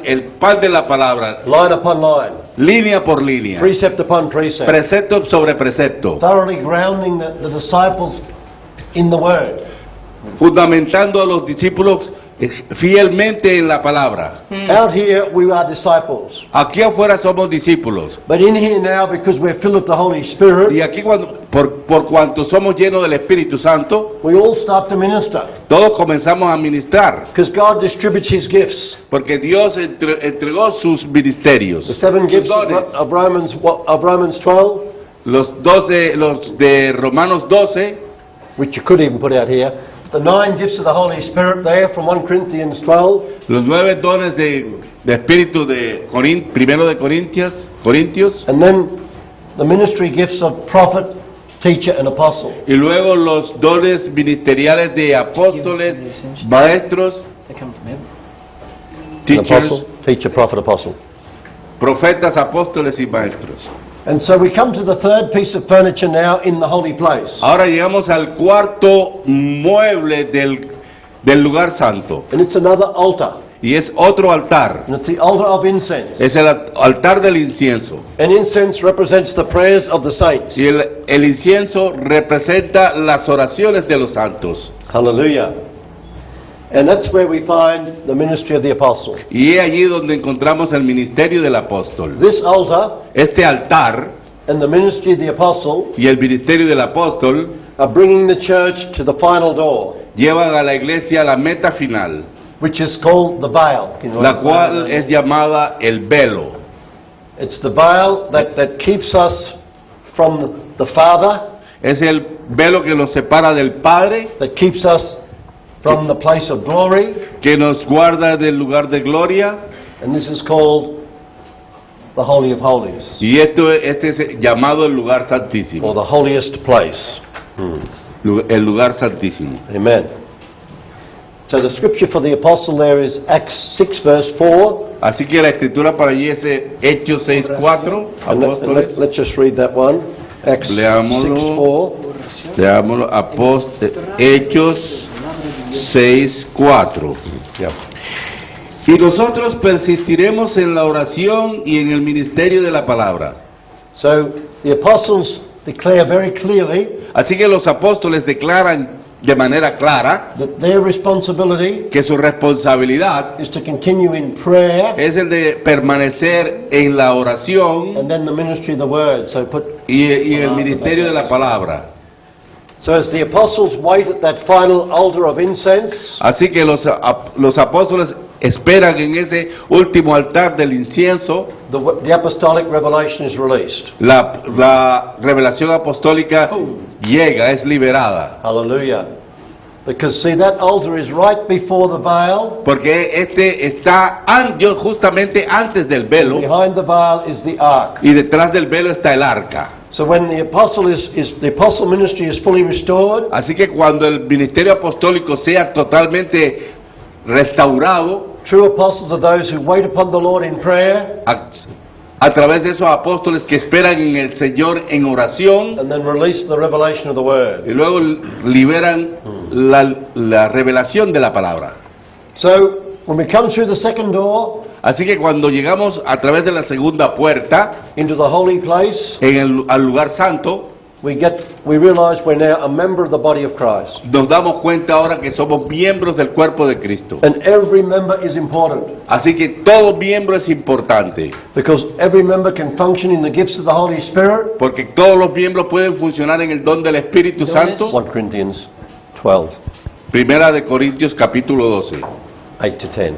Speaker 2: el pan de la palabra,
Speaker 1: line upon line,
Speaker 2: línea por línea,
Speaker 1: precept upon precept,
Speaker 2: precepto sobre precepto,
Speaker 1: thoroughly grounding the disciples in the word.
Speaker 2: fundamentando a los discípulos fielmente en la palabra.
Speaker 1: Out here we are disciples,
Speaker 2: Aquí afuera somos discípulos.
Speaker 1: but in here now, because we're filled with the Holy Spirit,
Speaker 2: Y aquí por cuanto somos llenos del Espíritu Santo,
Speaker 1: we all start to minister,
Speaker 2: todos comenzamos a ministrar.
Speaker 1: because God distributes His gifts.
Speaker 2: Porque Dios entregó sus ministerios.
Speaker 1: The seven
Speaker 2: sus
Speaker 1: gifts
Speaker 2: dones.
Speaker 1: of Romans 12,
Speaker 2: Los de Romanos 12,
Speaker 1: which you could even put out here. The 9 gifts of the Holy Spirit there from 1 Corinthians 12.
Speaker 2: los 9 dones de Espíritu de primero de Corintios,
Speaker 1: And then the ministry gifts of prophet, teacher and apostle.
Speaker 2: y luego los dones ministeriales de apóstoles, maestros,
Speaker 3: They come from heaven.
Speaker 1: An
Speaker 2: teachers,
Speaker 1: apostle, teacher, prophet, apostle.
Speaker 2: profetas, apóstoles y maestros.
Speaker 1: And so we come to the third piece of furniture now in the holy place.
Speaker 2: Ahora llegamos al cuarto mueble del lugar santo,
Speaker 1: And it's another altar.
Speaker 2: y es otro altar.
Speaker 1: And it's the altar of incense.
Speaker 2: Es el altar del incienso.
Speaker 1: And incense represents the prayers of the saints.
Speaker 2: Y el incienso representa las oraciones de los santos.
Speaker 1: Hallelujah. And that's where we find the ministry of the apostle.
Speaker 2: Y es allí donde encontramos el ministerio del apóstol.
Speaker 1: This altar
Speaker 2: Este altar
Speaker 1: and the ministry of the apostle
Speaker 2: y el ministerio del apóstol
Speaker 1: are bringing the church to the final door,
Speaker 2: llevan a la iglesia a la meta final,
Speaker 1: which is called the veil. You know
Speaker 2: la
Speaker 1: what
Speaker 2: cual
Speaker 1: veil is?
Speaker 2: es llamada el velo.
Speaker 1: It's the veil that keeps us from the Father,
Speaker 2: Es el velo que nos separa del Padre,
Speaker 1: that keeps us from the place of glory,
Speaker 2: que nos guarda del lugar de gloria,
Speaker 1: and this is called the Holy of Holies,
Speaker 2: y este es llamado el lugar
Speaker 1: or
Speaker 2: santísimo.
Speaker 1: the holiest place.
Speaker 2: El lugar santísimo.
Speaker 1: Amen. So the scripture for the apostle there is Acts 6 verse 4.
Speaker 2: Así que la escritura para allí es Hechos 6:4,
Speaker 1: And
Speaker 2: apóstoles.
Speaker 1: let's just read that one. Acts
Speaker 2: Leámoslo.
Speaker 1: 6:4.
Speaker 2: Leámoslo, Hechos 6:4.
Speaker 1: Yeah.
Speaker 2: Y nosotros persistiremos en la oración y en el ministerio de la palabra.
Speaker 1: So the apostles declare very clearly
Speaker 2: Así que los apóstoles declaran de manera clara
Speaker 1: that their responsibility
Speaker 2: que su responsabilidad
Speaker 1: is to continue in prayer
Speaker 2: es el de permanecer en la oración
Speaker 1: and then the ministry of the word. So
Speaker 2: y el ministerio de la palabra.
Speaker 1: So as the apostles wait at that final altar of incense,
Speaker 2: Así que los apóstoles esperan en ese último altar del incienso,
Speaker 1: the apostolic revelation is released.
Speaker 2: la revelación apostólica llega, es liberada.
Speaker 1: Hallelujah. Because see, that altar is right before the veil.
Speaker 2: Porque este está justamente antes del velo,
Speaker 1: Behind the veil is the ark.
Speaker 2: y detrás del velo está el arca.
Speaker 1: So when the apostle the apostle ministry is fully restored,
Speaker 2: Así que cuando el ministerio apostólico sea totalmente restaurado,
Speaker 1: true apostles are those who wait upon the Lord in prayer
Speaker 2: a través de esos apóstoles que esperan en el Señor en oración,
Speaker 1: and then release the revelation of the word.
Speaker 2: y luego liberan la revelación de la palabra.
Speaker 1: So when we come through the second door
Speaker 2: Así que cuando llegamos a través de la segunda puerta
Speaker 1: into the holy place,
Speaker 2: al lugar santo,
Speaker 1: we get we realize we're now a member of the body of Christ.
Speaker 2: Nos damos cuenta ahora que somos miembros del cuerpo de Cristo.
Speaker 1: And every member is important,
Speaker 2: Así que todo miembro es importante,
Speaker 1: because every member can function in the gifts of the Holy Spirit.
Speaker 2: porque todos los miembros pueden funcionar en el don del Espíritu Santo.
Speaker 1: 1 Corinthians 12,
Speaker 2: Primera de Corintios capítulo 12,
Speaker 1: 8 to 10.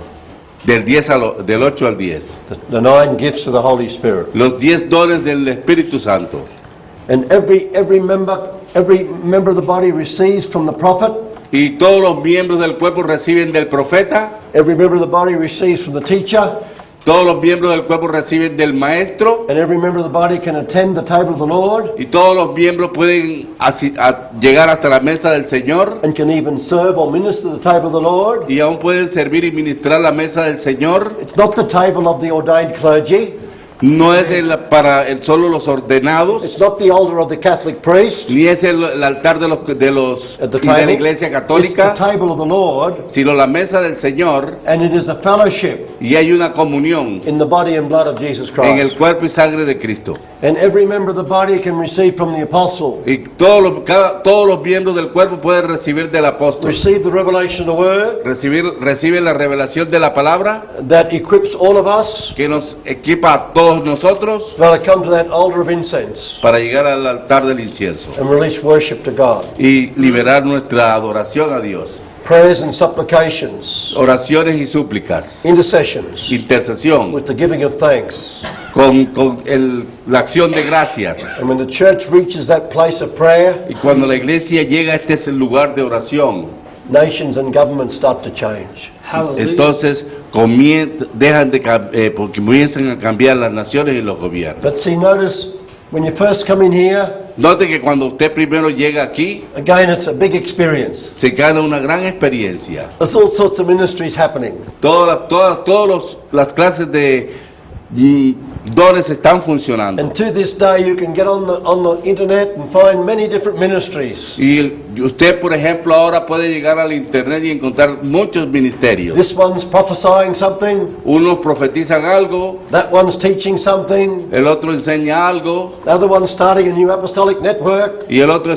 Speaker 2: del 8 al 10.
Speaker 1: The 9 gifts of the Holy Spirit.
Speaker 2: Los 10 dones del Espíritu Santo.
Speaker 1: And every member of the body receives from the prophet.
Speaker 2: Y todos los miembros del cuerpo reciben del profeta.
Speaker 1: Every member of the body receives from the teacher.
Speaker 2: Todos los miembros del cuerpo reciben del maestro.
Speaker 1: And every member of the body can attend the table of the Lord.
Speaker 2: Y todos los miembros pueden llegar hasta la mesa del Señor.
Speaker 1: And can even serve or minister the table of the Lord.
Speaker 2: Y aún pueden servir y ministrar la mesa del Señor.
Speaker 1: It's not the table of the ordained clergy.
Speaker 2: No es solo los ordenados,
Speaker 1: It's not the altar of the Catholic priest.
Speaker 2: ni es el altar de la Iglesia
Speaker 1: It's the
Speaker 2: Católica,
Speaker 1: table of the Lord.
Speaker 2: sino la mesa del Señor.
Speaker 1: And it is a fellowship
Speaker 2: Y hay una comunión
Speaker 1: in the body and blood of Jesus
Speaker 2: en el
Speaker 1: Christ.
Speaker 2: cuerpo y sangre de Cristo.
Speaker 1: And every member of the body can receive from the apostle,
Speaker 2: Y todos los miembros del cuerpo pueden recibir del apóstol.
Speaker 1: receive the revelation of the word
Speaker 2: Recibe la revelación de la palabra
Speaker 1: that equips all of us
Speaker 2: que nos equipa a todos nosotros
Speaker 1: to come to that altar of incense
Speaker 2: para llegar al altar del incienso
Speaker 1: and release worship to God.
Speaker 2: y liberar nuestra adoración a Dios.
Speaker 1: Prayers and supplications,
Speaker 2: Oraciones y súplicas,
Speaker 1: intercessions,
Speaker 2: intercesión,
Speaker 1: with the giving of thanks.
Speaker 2: con la acción de gracias.
Speaker 1: And when the church reaches that place of prayer,
Speaker 2: Y cuando la iglesia llega a este lugar de oración,
Speaker 1: nations and governments start to change.
Speaker 3: Hallelujah.
Speaker 2: entonces porque comienzan a cambiar las naciones y los gobiernos.
Speaker 1: But see, notice, when you first come in here,
Speaker 2: Note que cuando usted primero llega aquí,
Speaker 1: again, it's a big experience.
Speaker 2: se gana una gran experiencia.
Speaker 1: There's all sorts of ministries happening.
Speaker 2: Todas las clases de dones están funcionando.
Speaker 1: And to this day, you can get on the internet and find many different ministries.
Speaker 2: Y usted, por ejemplo, ahora puede llegar al internet y encontrar muchos ministerios.
Speaker 1: This one's prophesying something,
Speaker 2: Unos profetizan algo,
Speaker 1: that one's teaching something,
Speaker 2: el otro enseña algo,
Speaker 1: the other one's starting a new apostolic network,
Speaker 2: y el otro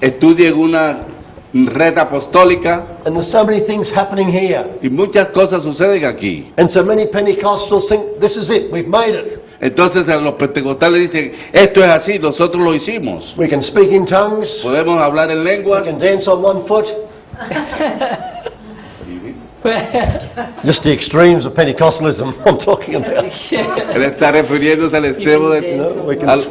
Speaker 2: estudia en una red apostólica,
Speaker 1: and there's so many things happening here.
Speaker 2: y muchas cosas suceden aquí.
Speaker 1: And so many Pentecostals think, this is it, we've made it.
Speaker 2: Entonces los pentecostales dicen, esto es así, nosotros lo hicimos.
Speaker 1: We can speak in tongues,
Speaker 2: Podemos hablar en
Speaker 1: we
Speaker 2: lenguas.
Speaker 1: can dance on one foot. Just the extremes of Pentecostalism I'm talking about.
Speaker 2: Él está refiriéndose al extremo de...
Speaker 1: No,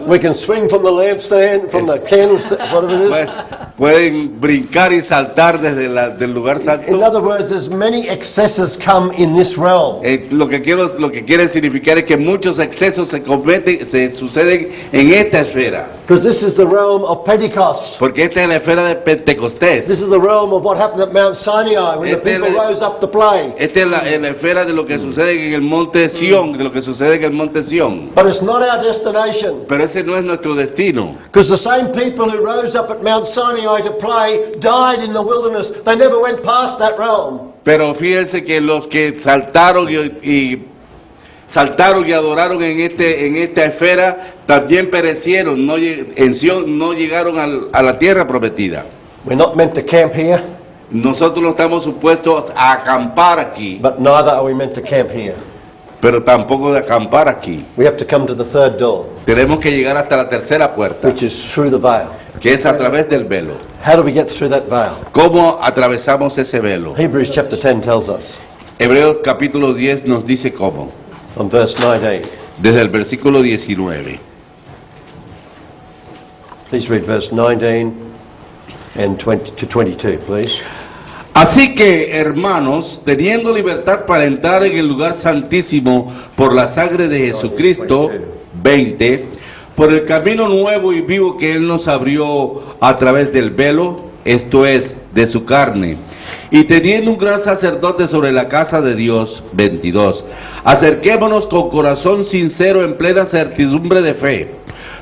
Speaker 1: we can swing from the lampstand, from the candlestick, whatever it is.
Speaker 2: Pueden brincar y saltar desde del lugar
Speaker 1: In
Speaker 2: santo.
Speaker 1: other words, there's many excesses come in this realm.
Speaker 2: Lo que quiere significar es que muchos excesos se suceden en esta esfera.
Speaker 1: Because this is the realm of Pentecost.
Speaker 2: Porque esta es la esfera de Pentecostés.
Speaker 1: This is the realm of what happened at Mount Sinai when the people rose up to play.
Speaker 2: Esta es la esfera de lo que sucede en el monte Sión, de lo que sucede en el monte Sión.
Speaker 1: But it's not our destination.
Speaker 2: Pero ese no es nuestro destino.
Speaker 1: Because the same people who rose up at Mount Sinai to play died in the wilderness. They never went past that realm.
Speaker 2: Pero fíjense que los que saltaron y adoraron en esta esfera también perecieron, en Sión no llegaron a la tierra prometida.
Speaker 1: We're not meant to camp here,
Speaker 2: Nosotros no estamos supuestos a acampar aquí,
Speaker 1: but neither are we meant to camp here.
Speaker 2: pero tampoco de acampar aquí.
Speaker 1: We have to come to the third door,
Speaker 2: Tenemos que llegar hasta la tercera puerta,
Speaker 1: which is through the veil.
Speaker 2: que es a través del velo.
Speaker 1: How do we get through that veil?
Speaker 2: ¿Cómo atravesamos ese velo?
Speaker 1: Hebrews chapter 10 tells us,
Speaker 2: Hebreos capítulo 10 nos dice cómo,
Speaker 1: on verse 19.
Speaker 2: desde el versículo 19.
Speaker 1: Please read verse 19 and 20 to 22, please.
Speaker 2: Así que, hermanos, teniendo libertad para entrar en el lugar santísimo por la sangre de Jesucristo, 20, por el camino nuevo y vivo que Él nos abrió a través del velo, esto es, de su carne, y teniendo un gran sacerdote sobre la casa de Dios, 22, acerquémonos con corazón sincero en plena certidumbre de fe,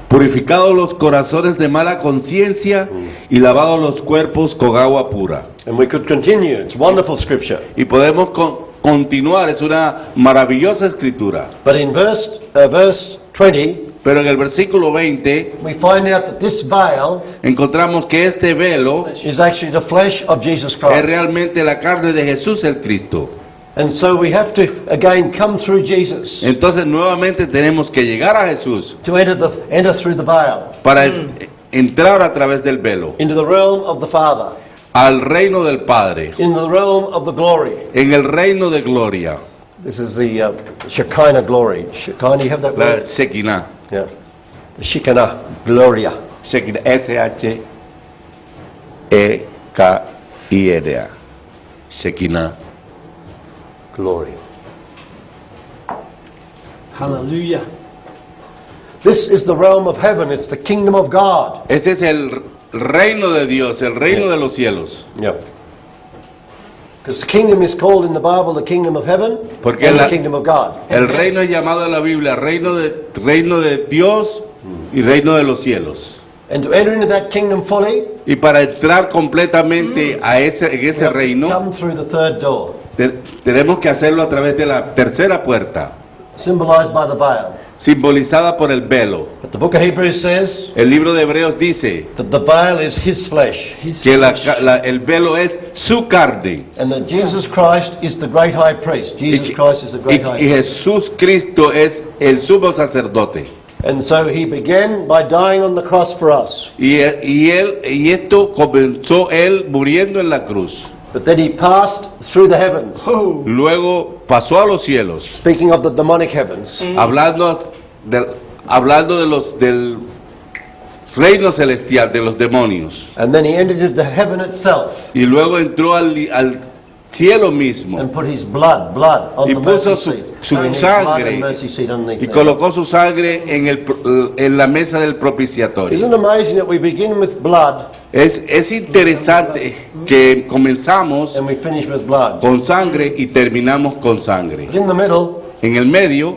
Speaker 2: purificados los corazones de mala conciencia y lavados los cuerpos con agua pura.
Speaker 1: And we could continue. It's wonderful scripture.
Speaker 2: Y podemos continuar, es una maravillosa escritura.
Speaker 1: But in verse 20,
Speaker 2: Pero en el versículo 20
Speaker 1: we find out that this veil
Speaker 2: encontramos que este velo
Speaker 1: is actually the flesh of Jesus
Speaker 2: es
Speaker 1: Christ.
Speaker 2: realmente la carne de Jesús el Cristo.
Speaker 1: And so we have to again come through Jesus
Speaker 2: Entonces nuevamente tenemos que llegar a Jesús
Speaker 1: to enter through the veil
Speaker 2: para entrar a través del velo
Speaker 1: into the realm of the Father,
Speaker 2: al reino del Padre,
Speaker 1: in the realm of the glory.
Speaker 2: en el reino de gloria,
Speaker 1: This is the Shekinah glory. Shekinah, you have that
Speaker 2: la
Speaker 1: word?
Speaker 2: Shekinah.
Speaker 1: Yeah. The Shekinah gloria.
Speaker 2: Shekinah, S-H-E-K-I-N-A. Shekinah.
Speaker 1: Glory.
Speaker 3: Hallelujah.
Speaker 1: This is the realm of heaven. It's the kingdom of God.
Speaker 2: Este es el reino de Dios, el reino de los cielos.
Speaker 1: Yeah. Because the kingdom is called in the Bible the kingdom of heaven
Speaker 2: Porque
Speaker 1: and
Speaker 2: la-
Speaker 1: the kingdom of God.
Speaker 2: El reino es llamado en la Biblia reino de Dios y reino de los cielos.
Speaker 1: And to enter into that kingdom fully,
Speaker 2: Y para entrar completamente en
Speaker 1: we
Speaker 2: ese
Speaker 1: have to
Speaker 2: reino,
Speaker 1: come through the third door,
Speaker 2: tenemos que hacerlo a través de la tercera puerta,
Speaker 1: symbolized by the veil.
Speaker 2: simbolizada por el velo.
Speaker 1: But the book of Hebrews says
Speaker 2: El libro de Hebreos dice
Speaker 1: that the veil is his flesh,
Speaker 3: His
Speaker 2: que
Speaker 3: flesh.
Speaker 2: el velo es su carne.
Speaker 1: and that Jesus Christ is the great high priest. Jesus Christ is the great high
Speaker 2: Y
Speaker 1: priest.
Speaker 2: Jesús Cristo es el sumo sacerdote.
Speaker 1: And so he began by dying on the cross for us.
Speaker 2: Y esto comenzó él muriendo en la cruz.
Speaker 1: But then he passed through the heavens,
Speaker 3: Oh.
Speaker 2: Luego pasó a los cielos,
Speaker 1: speaking of the demonic heavens,
Speaker 2: hablando del reino celestial, de los demonios.
Speaker 1: and then he entered into heaven itself
Speaker 2: Y luego entró al cielo mismo
Speaker 1: and put his blood on
Speaker 2: y
Speaker 1: the
Speaker 2: puso
Speaker 1: mercy seat.
Speaker 2: su
Speaker 1: And his blood
Speaker 2: sangre
Speaker 1: and mercy seat underneath
Speaker 2: y
Speaker 1: there.
Speaker 2: colocó su sangre en la mesa del propiciatorio.
Speaker 1: Isn't it amazing that we begin with blood
Speaker 2: Es interesante que comenzamos
Speaker 1: and we finish with blood?
Speaker 2: con sangre y terminamos con sangre.
Speaker 1: But in the middle,
Speaker 2: En el medio,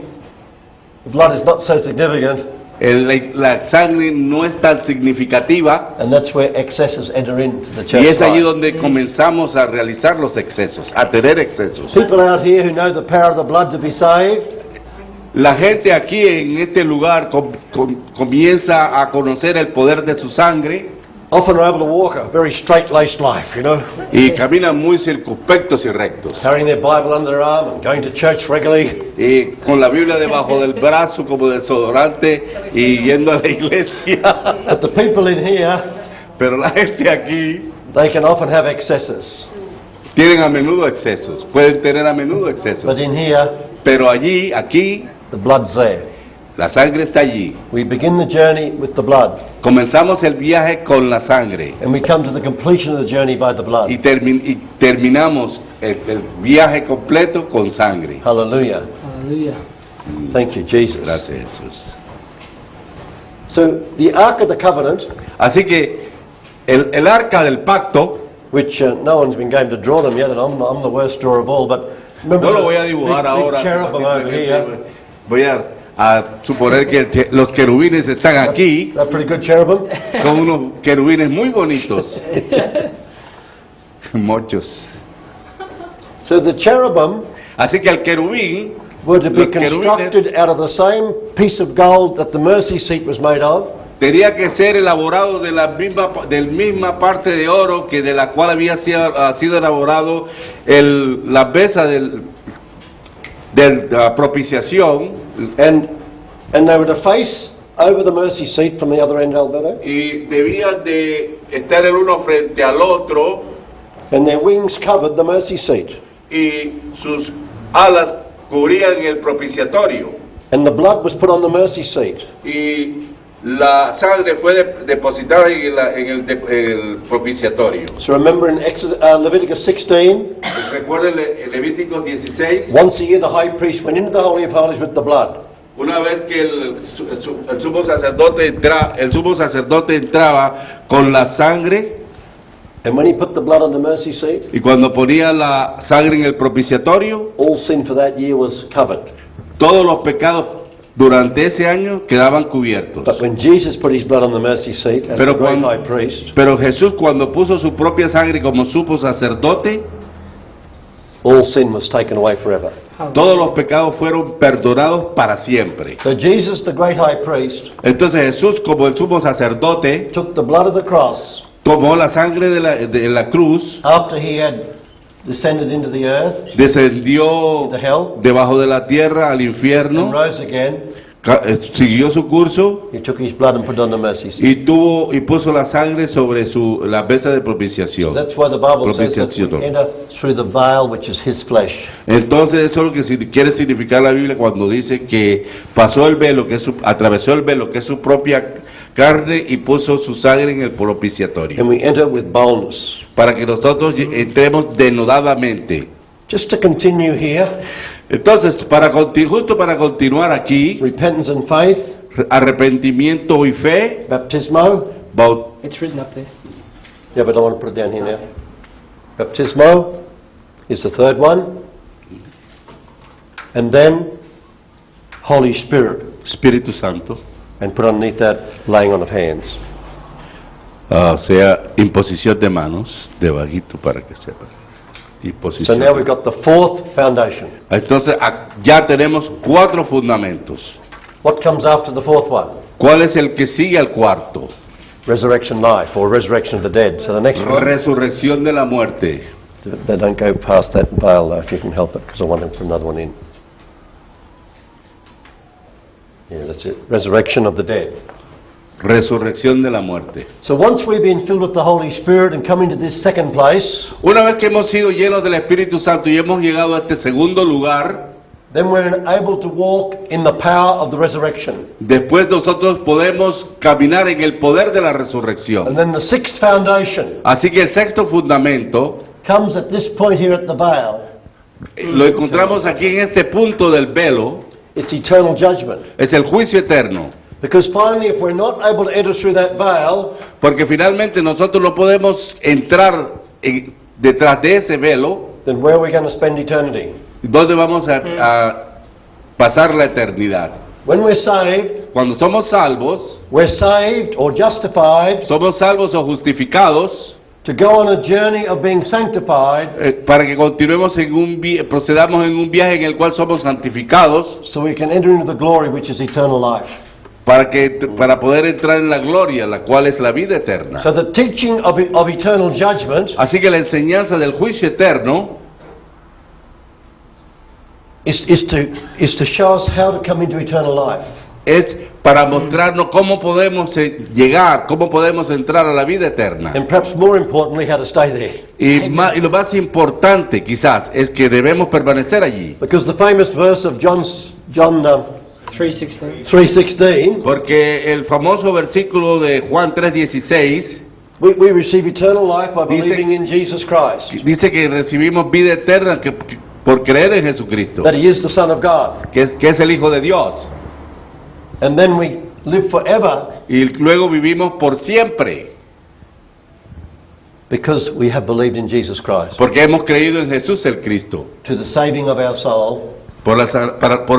Speaker 1: the blood is not so significant,
Speaker 2: la sangre no es tan significativa
Speaker 1: and that's where excesses enter into the church
Speaker 2: y es allí
Speaker 1: life.
Speaker 2: donde comenzamos a realizar los excesos, a tener excesos.
Speaker 1: People out here who know the power of the blood to be saved,
Speaker 2: La gente aquí en este lugar comienza a conocer el poder de su sangre
Speaker 1: often are able to walk a very straight-laced life, you know,
Speaker 2: y caminan muy circunspectos y rectos.
Speaker 1: carrying their Bible under their arm and going to church regularly.
Speaker 2: Y con la Biblia debajo del brazo como desodorante y yendo a la iglesia.
Speaker 1: But the people in here,
Speaker 2: Pero la gente aquí
Speaker 1: they can often have excesses.
Speaker 2: tienen a menudo excesos, pueden tener a menudo excesos.
Speaker 1: But in here,
Speaker 2: Pero aquí,
Speaker 1: the blood's there.
Speaker 2: la sangre está allí.
Speaker 1: We begin the journey with the blood,
Speaker 2: Comenzamos el viaje con la sangre
Speaker 1: and we come to the completion of the journey by the blood.
Speaker 2: y terminamos el viaje completo con sangre.
Speaker 1: Hallelujah.
Speaker 3: Hallelujah.
Speaker 1: Thank you, Jesus.
Speaker 2: Gracias, Jesús.
Speaker 1: So, the Ark of the Covenant,
Speaker 2: Así que el arca del pacto,
Speaker 1: which no one's been game to draw them yet, and I'm the worst drawer of all, but remember
Speaker 2: no lo
Speaker 1: the
Speaker 2: voy a dibujar
Speaker 1: big
Speaker 2: ahora.
Speaker 1: cherubim over here.
Speaker 2: Voy a suponer que los querubines están aquí.
Speaker 1: They're pretty good cherubim.
Speaker 2: Son unos querubines muy bonitos. Muchos.
Speaker 1: So the cherubim
Speaker 2: Así que el querubín,
Speaker 1: were to be
Speaker 2: los querubines
Speaker 1: constructed out of the same piece of gold that the mercy seat was made of,
Speaker 2: tenía que ser elaborado de del misma parte de oro que de la cual había sido elaborado la mesa de la propiciación,
Speaker 1: and they were to face over the mercy seat from the other end, Alberto,
Speaker 2: y debían de estar el uno frente al otro
Speaker 1: and their wings covered the mercy seat.
Speaker 2: y sus alas cubrían el propiciatorio
Speaker 1: And the blood was put on the mercy seat.
Speaker 2: y la sangre fue depositada en el propiciatorio.
Speaker 1: So remember in Leviticus 16,
Speaker 2: Recuerden Levíticos 16,
Speaker 1: once a year the high priest went into the Holy of Holies with the blood.
Speaker 2: una vez que el sumo sacerdote entraba con la sangre,
Speaker 1: And when he put the blood on the mercy seat,
Speaker 2: y cuando ponía la sangre en el propiciatorio,
Speaker 1: all sin for that year was covered.
Speaker 2: todos los pecados durante ese año quedaban cubiertos.
Speaker 1: But when Jesus put his blood on the mercy seat as
Speaker 2: Pero
Speaker 1: the great
Speaker 2: cuando-
Speaker 1: high priest,
Speaker 2: Pero Jesús, cuando puso su propia sangre como sumo sacerdote,
Speaker 1: all sin was taken away forever.
Speaker 2: todos los pecados fueron perdonados para siempre.
Speaker 1: So Jesus, the great high priest,
Speaker 2: Entonces Jesús, como el sumo sacerdote,
Speaker 1: took the blood of the cross
Speaker 2: tomó la sangre de la cruz,
Speaker 1: after he had descended into the earth,
Speaker 2: descendió
Speaker 1: the hell,
Speaker 2: debajo de la tierra al
Speaker 1: and
Speaker 2: infierno,
Speaker 1: rose again.
Speaker 2: siguió su curso
Speaker 1: He took his blood and put it on the mercy seat.
Speaker 2: y puso la sangre sobre la mesa de propiciación.
Speaker 1: That's why the Bible says that we
Speaker 2: Propiciación.
Speaker 1: enter through the veil, which is his flesh.
Speaker 2: Entonces eso es lo que quiere significar la Biblia cuando dice que pasó el velo, atravesó el velo, que es su propia carne, y puso su sangre en el propiciatorio,
Speaker 1: And we enter with boldness.
Speaker 2: para que nosotros entremos denodadamente.
Speaker 1: Just to continue here,
Speaker 2: Entonces, justo para continuar aquí,
Speaker 1: repentance and faith,
Speaker 2: arrepentimiento y fe,
Speaker 1: baptismo.
Speaker 3: It's written up there.
Speaker 1: Yeah, but I want to put it down here now. Baptismo is the third one. And then Holy Spirit.
Speaker 2: Espíritu Santo,
Speaker 1: And put underneath that laying on of hands.
Speaker 2: o sea, imposición de manos, debajito para que sepan.
Speaker 1: So
Speaker 2: Imposición.
Speaker 1: now we've got the fourth foundation.
Speaker 2: Entonces, ya tenemos 4 fundamentos.
Speaker 1: What comes after the fourth one?
Speaker 2: ¿Cuál es el que sigue al cuarto?
Speaker 1: Resurrection life, or resurrection of the dead. So the next one,
Speaker 2: Resurrección de la muerte.
Speaker 1: they don't go past that veil though, if you can help it, because I want to put another one in. Yeah, that's it. Resurrection of the dead.
Speaker 2: Resurrección de la muerte.
Speaker 1: So once we've been filled with the Holy Spirit and come into this second place,
Speaker 2: Una vez que hemos sido llenos del Espíritu Santo y hemos llegado a este segundo lugar,
Speaker 1: then we're able to walk in the power of the resurrection.
Speaker 2: después nosotros podemos caminar en el poder de la
Speaker 1: And
Speaker 2: resurrección.
Speaker 1: then the sixth foundation
Speaker 2: Así que el sexto fundamento
Speaker 1: comes at this point here at the veil.
Speaker 2: lo encontramos aquí en este punto del velo,
Speaker 1: It's eternal judgment.
Speaker 2: es el juicio eterno.
Speaker 1: Because finally, if we're not able to enter through that veil,
Speaker 2: Porque finalmente nosotros no podemos entrar detrás de ese velo,
Speaker 1: then where are we going to spend eternity?
Speaker 2: ¿dónde vamos a pasar la eternidad?
Speaker 1: When we're saved,
Speaker 2: Cuando somos salvos,
Speaker 1: we're saved or justified
Speaker 2: somos salvos o justificados,
Speaker 1: to go on a journey of being sanctified
Speaker 2: para que continuemos procedamos en un viaje en el cual somos santificados,
Speaker 1: so we can enter into the glory which is eternal life.
Speaker 2: para poder entrar en la gloria, la cual es la vida eterna.
Speaker 1: So the teaching of eternal judgment
Speaker 2: Así que la enseñanza del juicio eterno
Speaker 1: is to show us how to come into eternal life.
Speaker 2: es para mostrarnos cómo podemos llegar, cómo podemos entrar a la vida eterna.
Speaker 1: And perhaps more importantly, how to stay there.
Speaker 2: Y lo más importante quizás es que debemos permanecer allí.
Speaker 1: Because the famous verse of John
Speaker 3: 3:16.
Speaker 1: 3:16,
Speaker 2: Porque el famoso versículo de Juan 3:16
Speaker 1: we receive eternal life by
Speaker 2: Dice-
Speaker 1: believing in Jesus Christ,
Speaker 2: dice que recibimos vida eterna por creer en Jesucristo,
Speaker 1: that He is the Son of God.
Speaker 2: que es el Hijo de Dios.
Speaker 1: And then we live forever
Speaker 2: Y luego vivimos por siempre,
Speaker 1: because we have believed in Jesus Christ.
Speaker 2: porque hemos creído en Jesús el Cristo,
Speaker 1: To the saving of our soul,
Speaker 2: por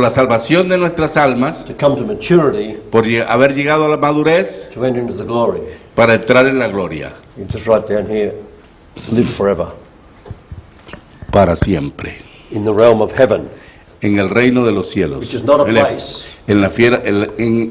Speaker 2: la salvación de nuestras almas,
Speaker 1: to come to maturity,
Speaker 2: por haber llegado a la madurez,
Speaker 1: to enter into the glory.
Speaker 2: para entrar en la gloria,
Speaker 1: You just write down here, live forever
Speaker 2: para siempre,
Speaker 1: in the realm of heaven,
Speaker 2: en el reino de los cielos,
Speaker 1: which is not a
Speaker 2: en la-
Speaker 1: place.
Speaker 2: en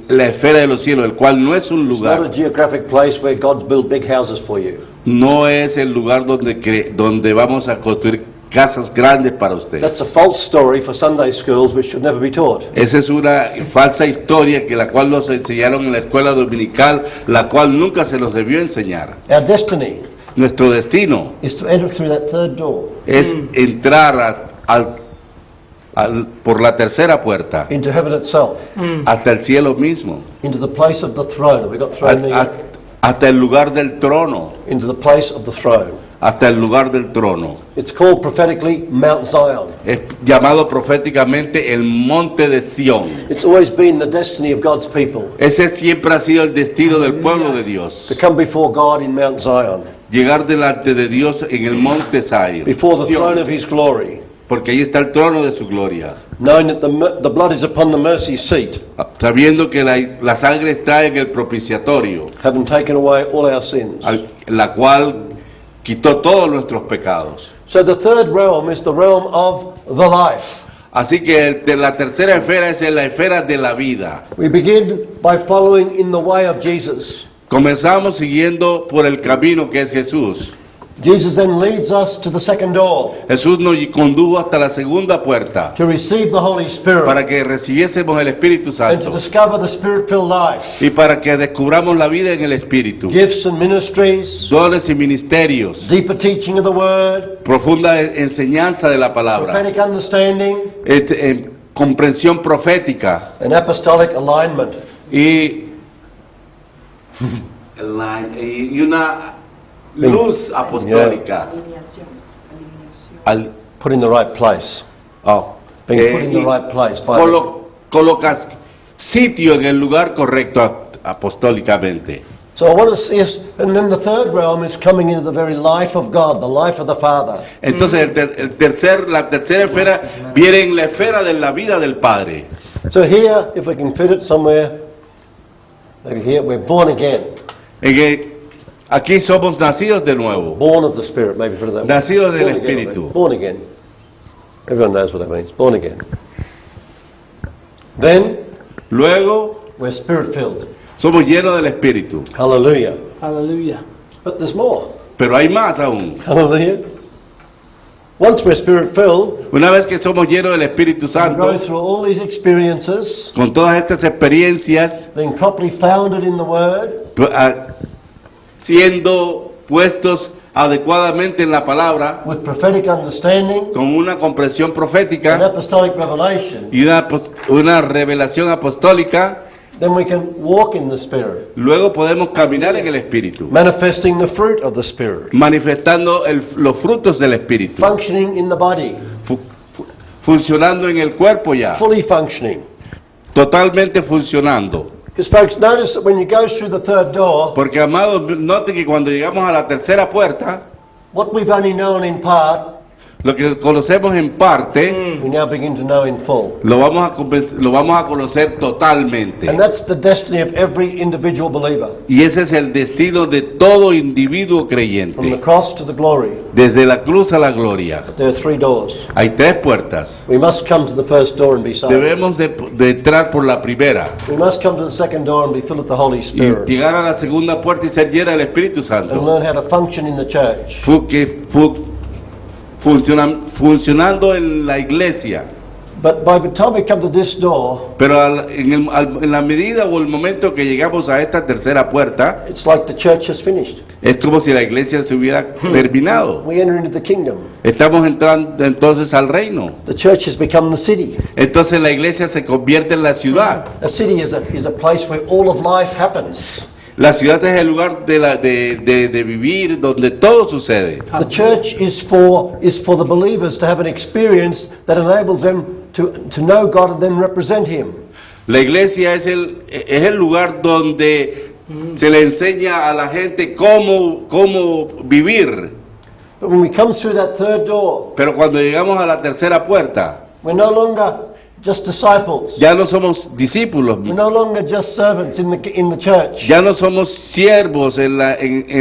Speaker 2: la esfera de los cielos, el cual no es un
Speaker 1: It's not a
Speaker 2: lugar,
Speaker 1: geographic place where God's built big houses for you.
Speaker 2: no es el lugar donde vamos a construir casas grandes para usted.
Speaker 1: That's a false story for Sunday schools which should never be taught.
Speaker 2: Esa es una falsa historia que la cual nos enseñaron en la escuela dominical, la cual nunca se nos debió enseñar.
Speaker 1: Our destiny
Speaker 2: Nuestro destino
Speaker 1: is to enter through that third door
Speaker 2: es entrar por la tercera puerta
Speaker 1: into heaven itself,
Speaker 2: hasta el cielo mismo,
Speaker 1: into the place of the throne. Have we got throne there?
Speaker 2: hasta el lugar del trono,
Speaker 1: Into the place of the throne.
Speaker 2: hasta el lugar del trono.
Speaker 1: It's called prophetically Mount Zion.
Speaker 2: Es llamado proféticamente el monte de Sión.
Speaker 1: It's always been the destiny of God's people
Speaker 2: Ese siempre ha sido el destino del pueblo de Dios.
Speaker 1: to come before God in Mount Zion,
Speaker 2: Llegar delante de Dios en el monte Sion,
Speaker 1: before the throne of His glory,
Speaker 2: porque ahí está el trono de su gloria,
Speaker 1: knowing that the blood is upon the mercy seat,
Speaker 2: sabiendo que la sangre está en el propiciatorio,
Speaker 1: having taken away all our sins.
Speaker 2: la cual quitó todos nuestros pecados.
Speaker 1: So the third realm is the realm of the life.
Speaker 2: Así que la tercera esfera es la esfera de la vida.
Speaker 1: We begin by following in the way of Jesus.
Speaker 2: Comenzamos siguiendo por el camino que es Jesús.
Speaker 1: Jesus then leads us to the second door
Speaker 2: Jesús nos condujo hasta la segunda puerta
Speaker 1: to receive the Holy Spirit
Speaker 2: para que recibiésemos el Espíritu
Speaker 1: and to
Speaker 2: Santo
Speaker 1: discover the Spirit-filled life,
Speaker 2: y para que descubramos la vida en el Espíritu.
Speaker 1: gifts and ministries,
Speaker 2: Dones y ministerios,
Speaker 1: deeper teaching of the Word,
Speaker 2: profunda enseñanza de la palabra,
Speaker 1: prophetic understanding,
Speaker 2: comprensión profética
Speaker 1: and apostolic alignment.
Speaker 2: y una luz apostólica.
Speaker 1: Put in the right place. Being put in the right place. By
Speaker 2: Colocas sitio en el lugar correcto apostólicamente.
Speaker 1: So I want to see us, and then the third realm is coming into the very life of God, the life of the Father.
Speaker 2: Entonces la tercera esfera viene en la esfera de la vida del Padre.
Speaker 1: So here, if we can fit it somewhere, maybe here, we're born again.
Speaker 2: En que aquí somos nacidos de nuevo,
Speaker 1: Born of the Spirit, maybe fit it that way.
Speaker 2: nacidos del
Speaker 1: Born again,
Speaker 2: Espíritu.
Speaker 1: Born again. Everyone knows what that means. Born again. Then,
Speaker 2: Luego
Speaker 1: we're Spirit-filled.
Speaker 2: somos llenos del Espíritu.
Speaker 1: Hallelujah.
Speaker 3: Hallelujah.
Speaker 1: But there's more.
Speaker 2: Pero hay más aún.
Speaker 1: Hallelujah. Once we're Spirit-filled,
Speaker 2: Una vez que somos llenos del Espíritu
Speaker 1: we go
Speaker 2: Santo,
Speaker 1: through all these experiences,
Speaker 2: con todas estas experiencias,
Speaker 1: being properly founded in the Word,
Speaker 2: siendo puestos adecuadamente en la palabra,
Speaker 1: with prophetic understanding
Speaker 2: con una comprensión
Speaker 1: and
Speaker 2: profética
Speaker 1: apostolic revelation,
Speaker 2: y una revelación apostólica,
Speaker 1: then we can walk in the Spirit,
Speaker 2: luego podemos caminar en el Espíritu,
Speaker 1: manifesting the fruit of the Spirit,
Speaker 2: manifestando los frutos del Espíritu,
Speaker 1: functioning in the body,
Speaker 2: funcionando en el cuerpo ya,
Speaker 1: fully functioning.
Speaker 2: totalmente funcionando.
Speaker 1: Because folks, notice that when you go through the third door,
Speaker 2: Porque, amados, noten que cuando llegamos a la tercera puerta,
Speaker 1: what we've only known in part,
Speaker 2: lo que conocemos en parte,
Speaker 1: we now begin to know in full.
Speaker 2: lo vamos a conocer totalmente.
Speaker 1: And that's the destiny of every individual believer,
Speaker 2: Y ese es el destino de todo individuo
Speaker 1: from the
Speaker 2: creyente.
Speaker 1: cross to the glory.
Speaker 2: Desde la cruz a la gloria.
Speaker 1: There are three doors.
Speaker 2: Hay tres puertas.
Speaker 1: We must come to the first door and be saved.
Speaker 2: Debemos de entrar por la primera
Speaker 1: We must come to the second door and be filled with the Holy
Speaker 2: y
Speaker 1: Spirit,
Speaker 2: llegar a la segunda puerta y ser llena del Espíritu
Speaker 1: and
Speaker 2: Santo.
Speaker 1: learn how to function in the church.
Speaker 2: Funcionando en la iglesia.
Speaker 1: But by the time we come to this door,
Speaker 2: Pero en la medida o el momento que llegamos a esta tercera puerta,
Speaker 1: it's like the church has finished.
Speaker 2: es como si la iglesia se hubiera terminado.
Speaker 1: We enter into the kingdom.
Speaker 2: Estamos entrando entonces al reino.
Speaker 1: The church has become the city.
Speaker 2: Entonces la iglesia se convierte en la ciudad.
Speaker 1: A city is a place where all of life happens.
Speaker 2: La ciudad es el lugar de vivir donde todo sucede.
Speaker 1: The church is for the believers to have an experience that enables them to know God and then represent Him.
Speaker 2: La iglesia es el lugar donde se le enseña a la gente cómo vivir.
Speaker 1: But when we come through that third door,
Speaker 2: Pero cuando llegamos a la tercera puerta,
Speaker 1: we're no longer just disciples.
Speaker 2: ya no somos discípulos,
Speaker 1: We're no longer just servants in the church.
Speaker 2: ya no somos siervos en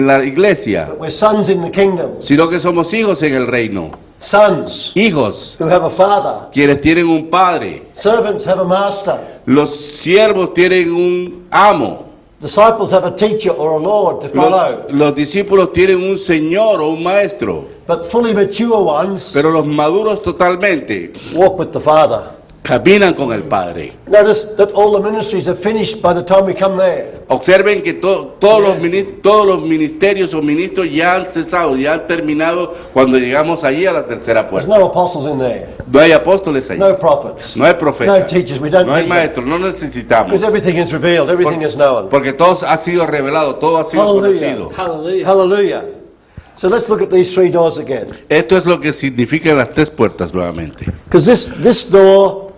Speaker 2: la iglesia,
Speaker 1: But we're sons in the kingdom.
Speaker 2: sino que somos hijos en el reino.
Speaker 1: Sons
Speaker 2: Hijos,
Speaker 1: who have a father.
Speaker 2: quienes tienen un padre.
Speaker 1: Servants have a master.
Speaker 2: Los siervos tienen un amo.
Speaker 1: Disciples have a teacher or a Lord to follow.
Speaker 2: Los discípulos tienen un señor o un maestro.
Speaker 1: But fully mature ones
Speaker 2: Pero los maduros totalmente
Speaker 1: walk with the Father.
Speaker 2: caminan con el Padre.
Speaker 1: Notice that all the ministries are finished by the time we come there.
Speaker 2: Observen que todos los ministerios o ministros ya han cesado, ya han terminado cuando llegamos allí a la tercera
Speaker 1: There's
Speaker 2: puerta.
Speaker 1: no apostles in there.
Speaker 2: No hay apóstoles allí,
Speaker 1: No prophets.
Speaker 2: no hay
Speaker 1: No
Speaker 2: profetas,
Speaker 1: teachers. We don't
Speaker 2: no hay
Speaker 1: need them.
Speaker 2: maestros, no necesitamos.
Speaker 1: Because everything is revealed. Everything is known.
Speaker 2: Porque todo ha sido revelado, todo ha sido
Speaker 1: Hallelujah.
Speaker 2: conocido.
Speaker 3: Hallelujah.
Speaker 1: Hallelujah. So let's look at these three doors again.
Speaker 2: Esto es lo que significan las tres puertas nuevamente.
Speaker 1: Because this door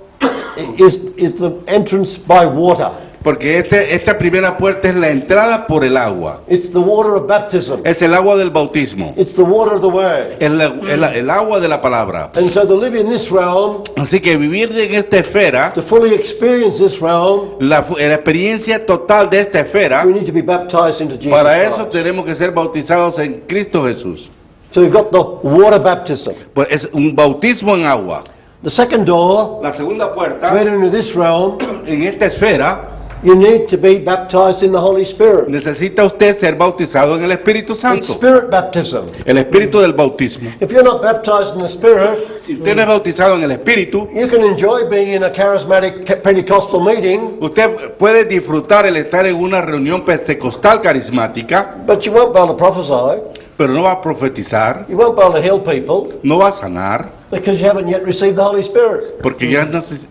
Speaker 1: is the entrance by water.
Speaker 2: Porque esta primera puerta es la entrada por el agua.
Speaker 1: It's the water of baptism.
Speaker 2: Es el agua del bautismo.
Speaker 1: It's the water of the Word.
Speaker 2: Es el agua de la palabra.
Speaker 1: And so to live in this realm,
Speaker 2: Así que vivir en esta esfera,
Speaker 1: to fully experience this realm,
Speaker 2: la experiencia total de esta esfera,
Speaker 1: we need to be baptized into Jesus
Speaker 2: para eso
Speaker 1: Christ.
Speaker 2: tenemos que ser bautizados en Cristo Jesús.
Speaker 1: So we've got the water baptism.
Speaker 2: Pues es un bautismo en agua.
Speaker 1: The second door,
Speaker 2: La segunda
Speaker 1: to
Speaker 2: puerta,
Speaker 1: enter into this realm,
Speaker 2: en esta esfera,
Speaker 1: you need to be baptized in the Holy Spirit.
Speaker 2: necesita usted ser bautizado en el Espíritu
Speaker 1: It's
Speaker 2: Santo,
Speaker 1: Spirit baptism.
Speaker 2: el Espíritu del bautismo.
Speaker 1: If you're not baptized in the Spirit,
Speaker 2: Si usted no es bautizado en el Espíritu,
Speaker 1: you can enjoy being in a charismatic Pentecostal meeting,
Speaker 2: usted puede disfrutar el estar en una reunión pentecostal carismática,
Speaker 1: but you won't be able to prophesy,
Speaker 2: pero no va a profetizar,
Speaker 1: you won't be able to heal people,
Speaker 2: no va a sanar,
Speaker 1: because you haven't yet received the Holy Spirit.
Speaker 2: porque ya no se...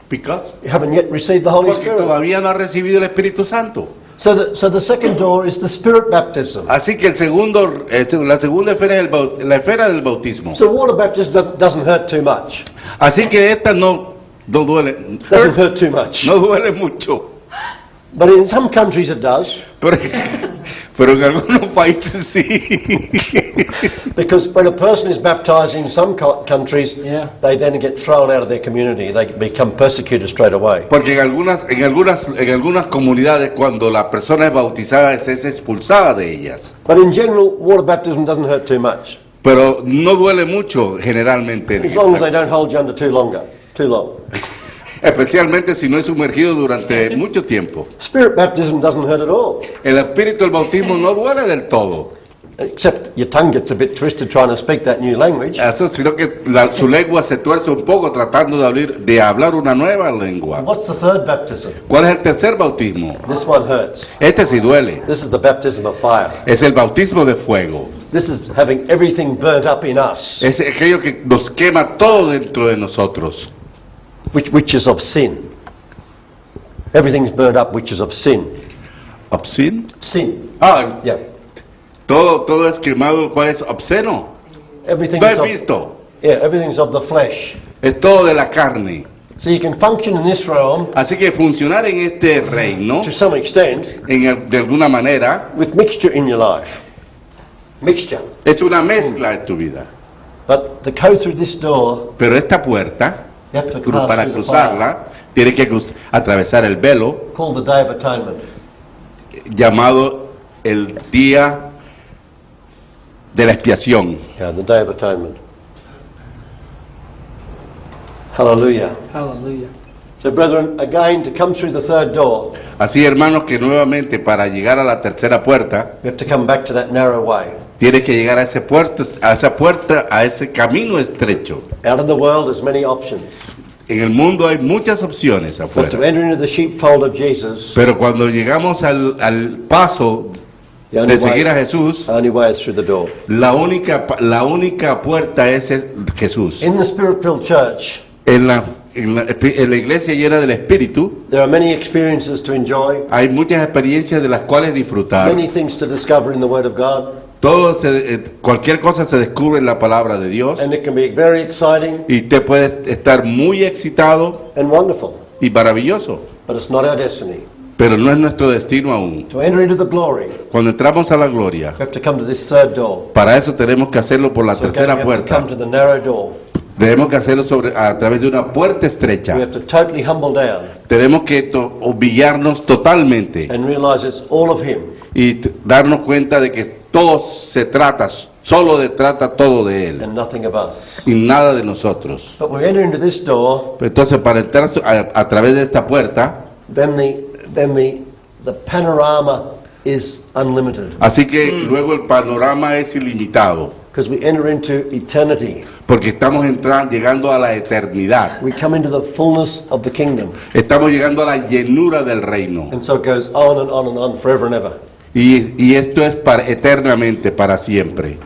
Speaker 2: Because,
Speaker 1: You haven't yet received the Holy
Speaker 2: porque
Speaker 1: Spirit.
Speaker 2: todavía no ha recibido el Espíritu Santo.
Speaker 1: So the second door is the Spirit baptism.
Speaker 2: Así que la segunda esfera es la esfera del bautismo.
Speaker 1: So water baptism doesn't hurt too much.
Speaker 2: Así que esta no duele,
Speaker 1: Doesn't hurt too much.
Speaker 2: no duele mucho.
Speaker 1: But in some countries it does,
Speaker 2: Pero en algunos países sí.
Speaker 1: because when a person is baptized in some countries,
Speaker 3: Yeah.
Speaker 1: they then get thrown out of their community. They become persecuted straight away.
Speaker 2: Porque en algunas comunidades cuando la persona es bautizada es expulsada de ellas.
Speaker 1: But in general, water baptism doesn't hurt too much,
Speaker 2: Pero no duele mucho generalmente,
Speaker 1: as long as they don't hold you under too long.
Speaker 2: especialmente si no es sumergido durante mucho tiempo.
Speaker 1: Spirit baptism doesn't hurt at all,
Speaker 2: El espíritu del bautismo no duele del todo,
Speaker 1: except your tongue gets a bit twisted trying to speak that new language.
Speaker 2: eso, sino que su lengua se tuerce un poco tratando de hablar una nueva lengua.
Speaker 1: What's the third baptism?
Speaker 2: ¿Cuál es el tercer bautismo?
Speaker 1: This one hurts.
Speaker 2: Este sí duele.
Speaker 1: This is the baptism of fire.
Speaker 2: Es el bautismo de fuego.
Speaker 1: This is having everything burnt up in us,
Speaker 2: Es aquello que nos quema todo dentro de nosotros.
Speaker 1: which is of sin. Everything's burnt up, which is of sin.
Speaker 2: ¿Obscene?
Speaker 1: Sin.
Speaker 2: Ah,
Speaker 1: Yeah.
Speaker 2: todo es quemado, ¿cuál es obsceno?
Speaker 1: Everything
Speaker 2: No
Speaker 1: is
Speaker 2: he
Speaker 1: of,
Speaker 2: visto.
Speaker 1: yeah, everything's of the flesh.
Speaker 2: Es todo de la carne.
Speaker 1: So you can function in this realm
Speaker 2: Así que funcionar en este reino,
Speaker 1: to some extent
Speaker 2: de alguna manera,
Speaker 1: with mixture in your life. Mixture.
Speaker 2: es una mezcla en tu vida.
Speaker 1: But to go through this door,
Speaker 2: Pero esta puerta,
Speaker 1: you have to pass
Speaker 2: para
Speaker 1: through the fire,
Speaker 2: cruzarla, tiene que atravesar el velo,
Speaker 1: called the Day of Atonement.
Speaker 2: llamado el día de la expiación.
Speaker 1: Yeah, the Day of Atonement. Hallelujah.
Speaker 3: Hallelujah.
Speaker 1: So brethren, again, to come through the third door,
Speaker 2: Así, hermanos, que nuevamente para llegar a la tercera puerta,
Speaker 1: we have to come back to that narrow way.
Speaker 2: tiene que llegar a esa puerta, a ese camino estrecho.
Speaker 1: Out in the world, there's many options.
Speaker 2: En el mundo hay muchas opciones
Speaker 1: But to
Speaker 2: afuera.
Speaker 1: enter into the sheepfold of Jesus,
Speaker 2: Pero cuando llegamos al paso
Speaker 1: the only
Speaker 2: de seguir a
Speaker 1: way,
Speaker 2: Jesús,
Speaker 1: is through the door.
Speaker 2: la única puerta es Jesús.
Speaker 1: In the Spirit-filled church,
Speaker 2: En la iglesia llena del Espíritu
Speaker 1: there are many experiences to enjoy,
Speaker 2: hay muchas experiencias de las cuales disfrutar.
Speaker 1: many things to discover in the Word of God,
Speaker 2: Cualquier cosa se descubre en la palabra de Dios
Speaker 1: and it can be very exciting
Speaker 2: y usted puede estar muy excitado
Speaker 1: and wonderful,
Speaker 2: y maravilloso,
Speaker 1: but it's not our destiny.
Speaker 2: pero no es nuestro destino aún.
Speaker 1: To enter into the glory,
Speaker 2: Cuando entramos a la gloria,
Speaker 1: we have to come to this third door.
Speaker 2: para eso tenemos que hacerlo por la
Speaker 1: So again, we
Speaker 2: tercera
Speaker 1: have to
Speaker 2: puerta.
Speaker 1: come to the narrow door.
Speaker 2: Tenemos que hacerlo a través de una puerta
Speaker 1: We
Speaker 2: estrecha.
Speaker 1: have to totally humble down
Speaker 2: Tenemos que humillarnos totalmente
Speaker 1: and realize it's all of Him.
Speaker 2: y darnos cuenta de que todo se trata, trata todo de Él
Speaker 1: And nothing of us.
Speaker 2: y nada de nosotros.
Speaker 1: But we enter into this door,
Speaker 2: Entonces, para entrar a través de esta puerta,
Speaker 1: then the panorama is unlimited.
Speaker 2: así que luego el panorama es ilimitado,
Speaker 1: Because we enter into eternity.
Speaker 2: porque estamos llegando a la eternidad.
Speaker 1: We come into the fullness of the kingdom.
Speaker 2: Estamos llegando a la llenura del reino.
Speaker 1: And so it goes on and on and on, forever and ever.
Speaker 2: Y esto es eternamente, para siempre.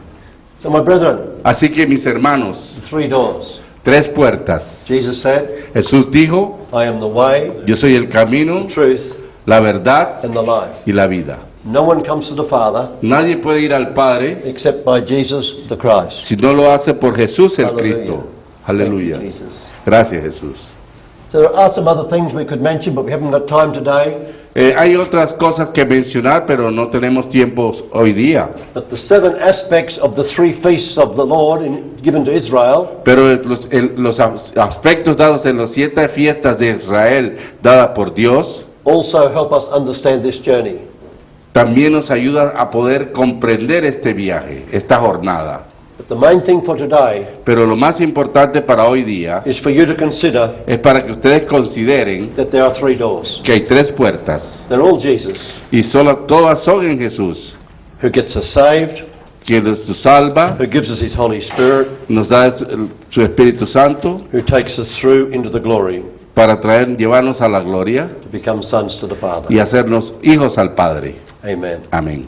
Speaker 1: So my brethren,
Speaker 2: Así que mis hermanos,
Speaker 1: 3 doors.
Speaker 2: 3 puertas.
Speaker 1: Jesus said,
Speaker 2: Jesús dijo,
Speaker 1: I am the way,
Speaker 2: yo soy el camino,
Speaker 1: the truth,
Speaker 2: la verdad
Speaker 1: and the life.
Speaker 2: y la vida.
Speaker 1: No one comes to the Father
Speaker 2: Nadie puede ir al Padre
Speaker 1: except by Jesus the Christ.
Speaker 2: si no lo hace por Jesús el
Speaker 1: Hallelujah.
Speaker 2: Cristo.
Speaker 1: Thank you,
Speaker 2: Aleluya.
Speaker 1: Jesus.
Speaker 2: Gracias, Jesús.
Speaker 1: So there are some other things we could mention, but we haven't got time today.
Speaker 2: Hay otras cosas que mencionar, pero no tenemos tiempo hoy día.
Speaker 1: But the 7 aspects of the 3 feasts of the Lord given to Israel
Speaker 2: Pero los aspectos dados en las 7 fiestas de Israel dadas por Dios
Speaker 1: also help us understand this journey.
Speaker 2: también nos ayudan a poder comprender este viaje, esta jornada.
Speaker 1: The The main thing for today
Speaker 2: Pero lo más importante para hoy día
Speaker 1: is for you to consider
Speaker 2: es para que ustedes consideren
Speaker 1: that there are 3 doors.
Speaker 2: que hay 3 puertas
Speaker 1: They're all Jesus,
Speaker 2: y todas son en Jesús,
Speaker 1: who gets us saved,
Speaker 2: quien nos salva,
Speaker 1: who gives us His Holy Spirit,
Speaker 2: nos da su Espíritu Santo
Speaker 1: who takes us through into the glory
Speaker 2: para llevarnos a la gloria
Speaker 1: to become sons to the Father.
Speaker 2: y hacernos hijos al Padre.
Speaker 1: Amen.
Speaker 2: Amén.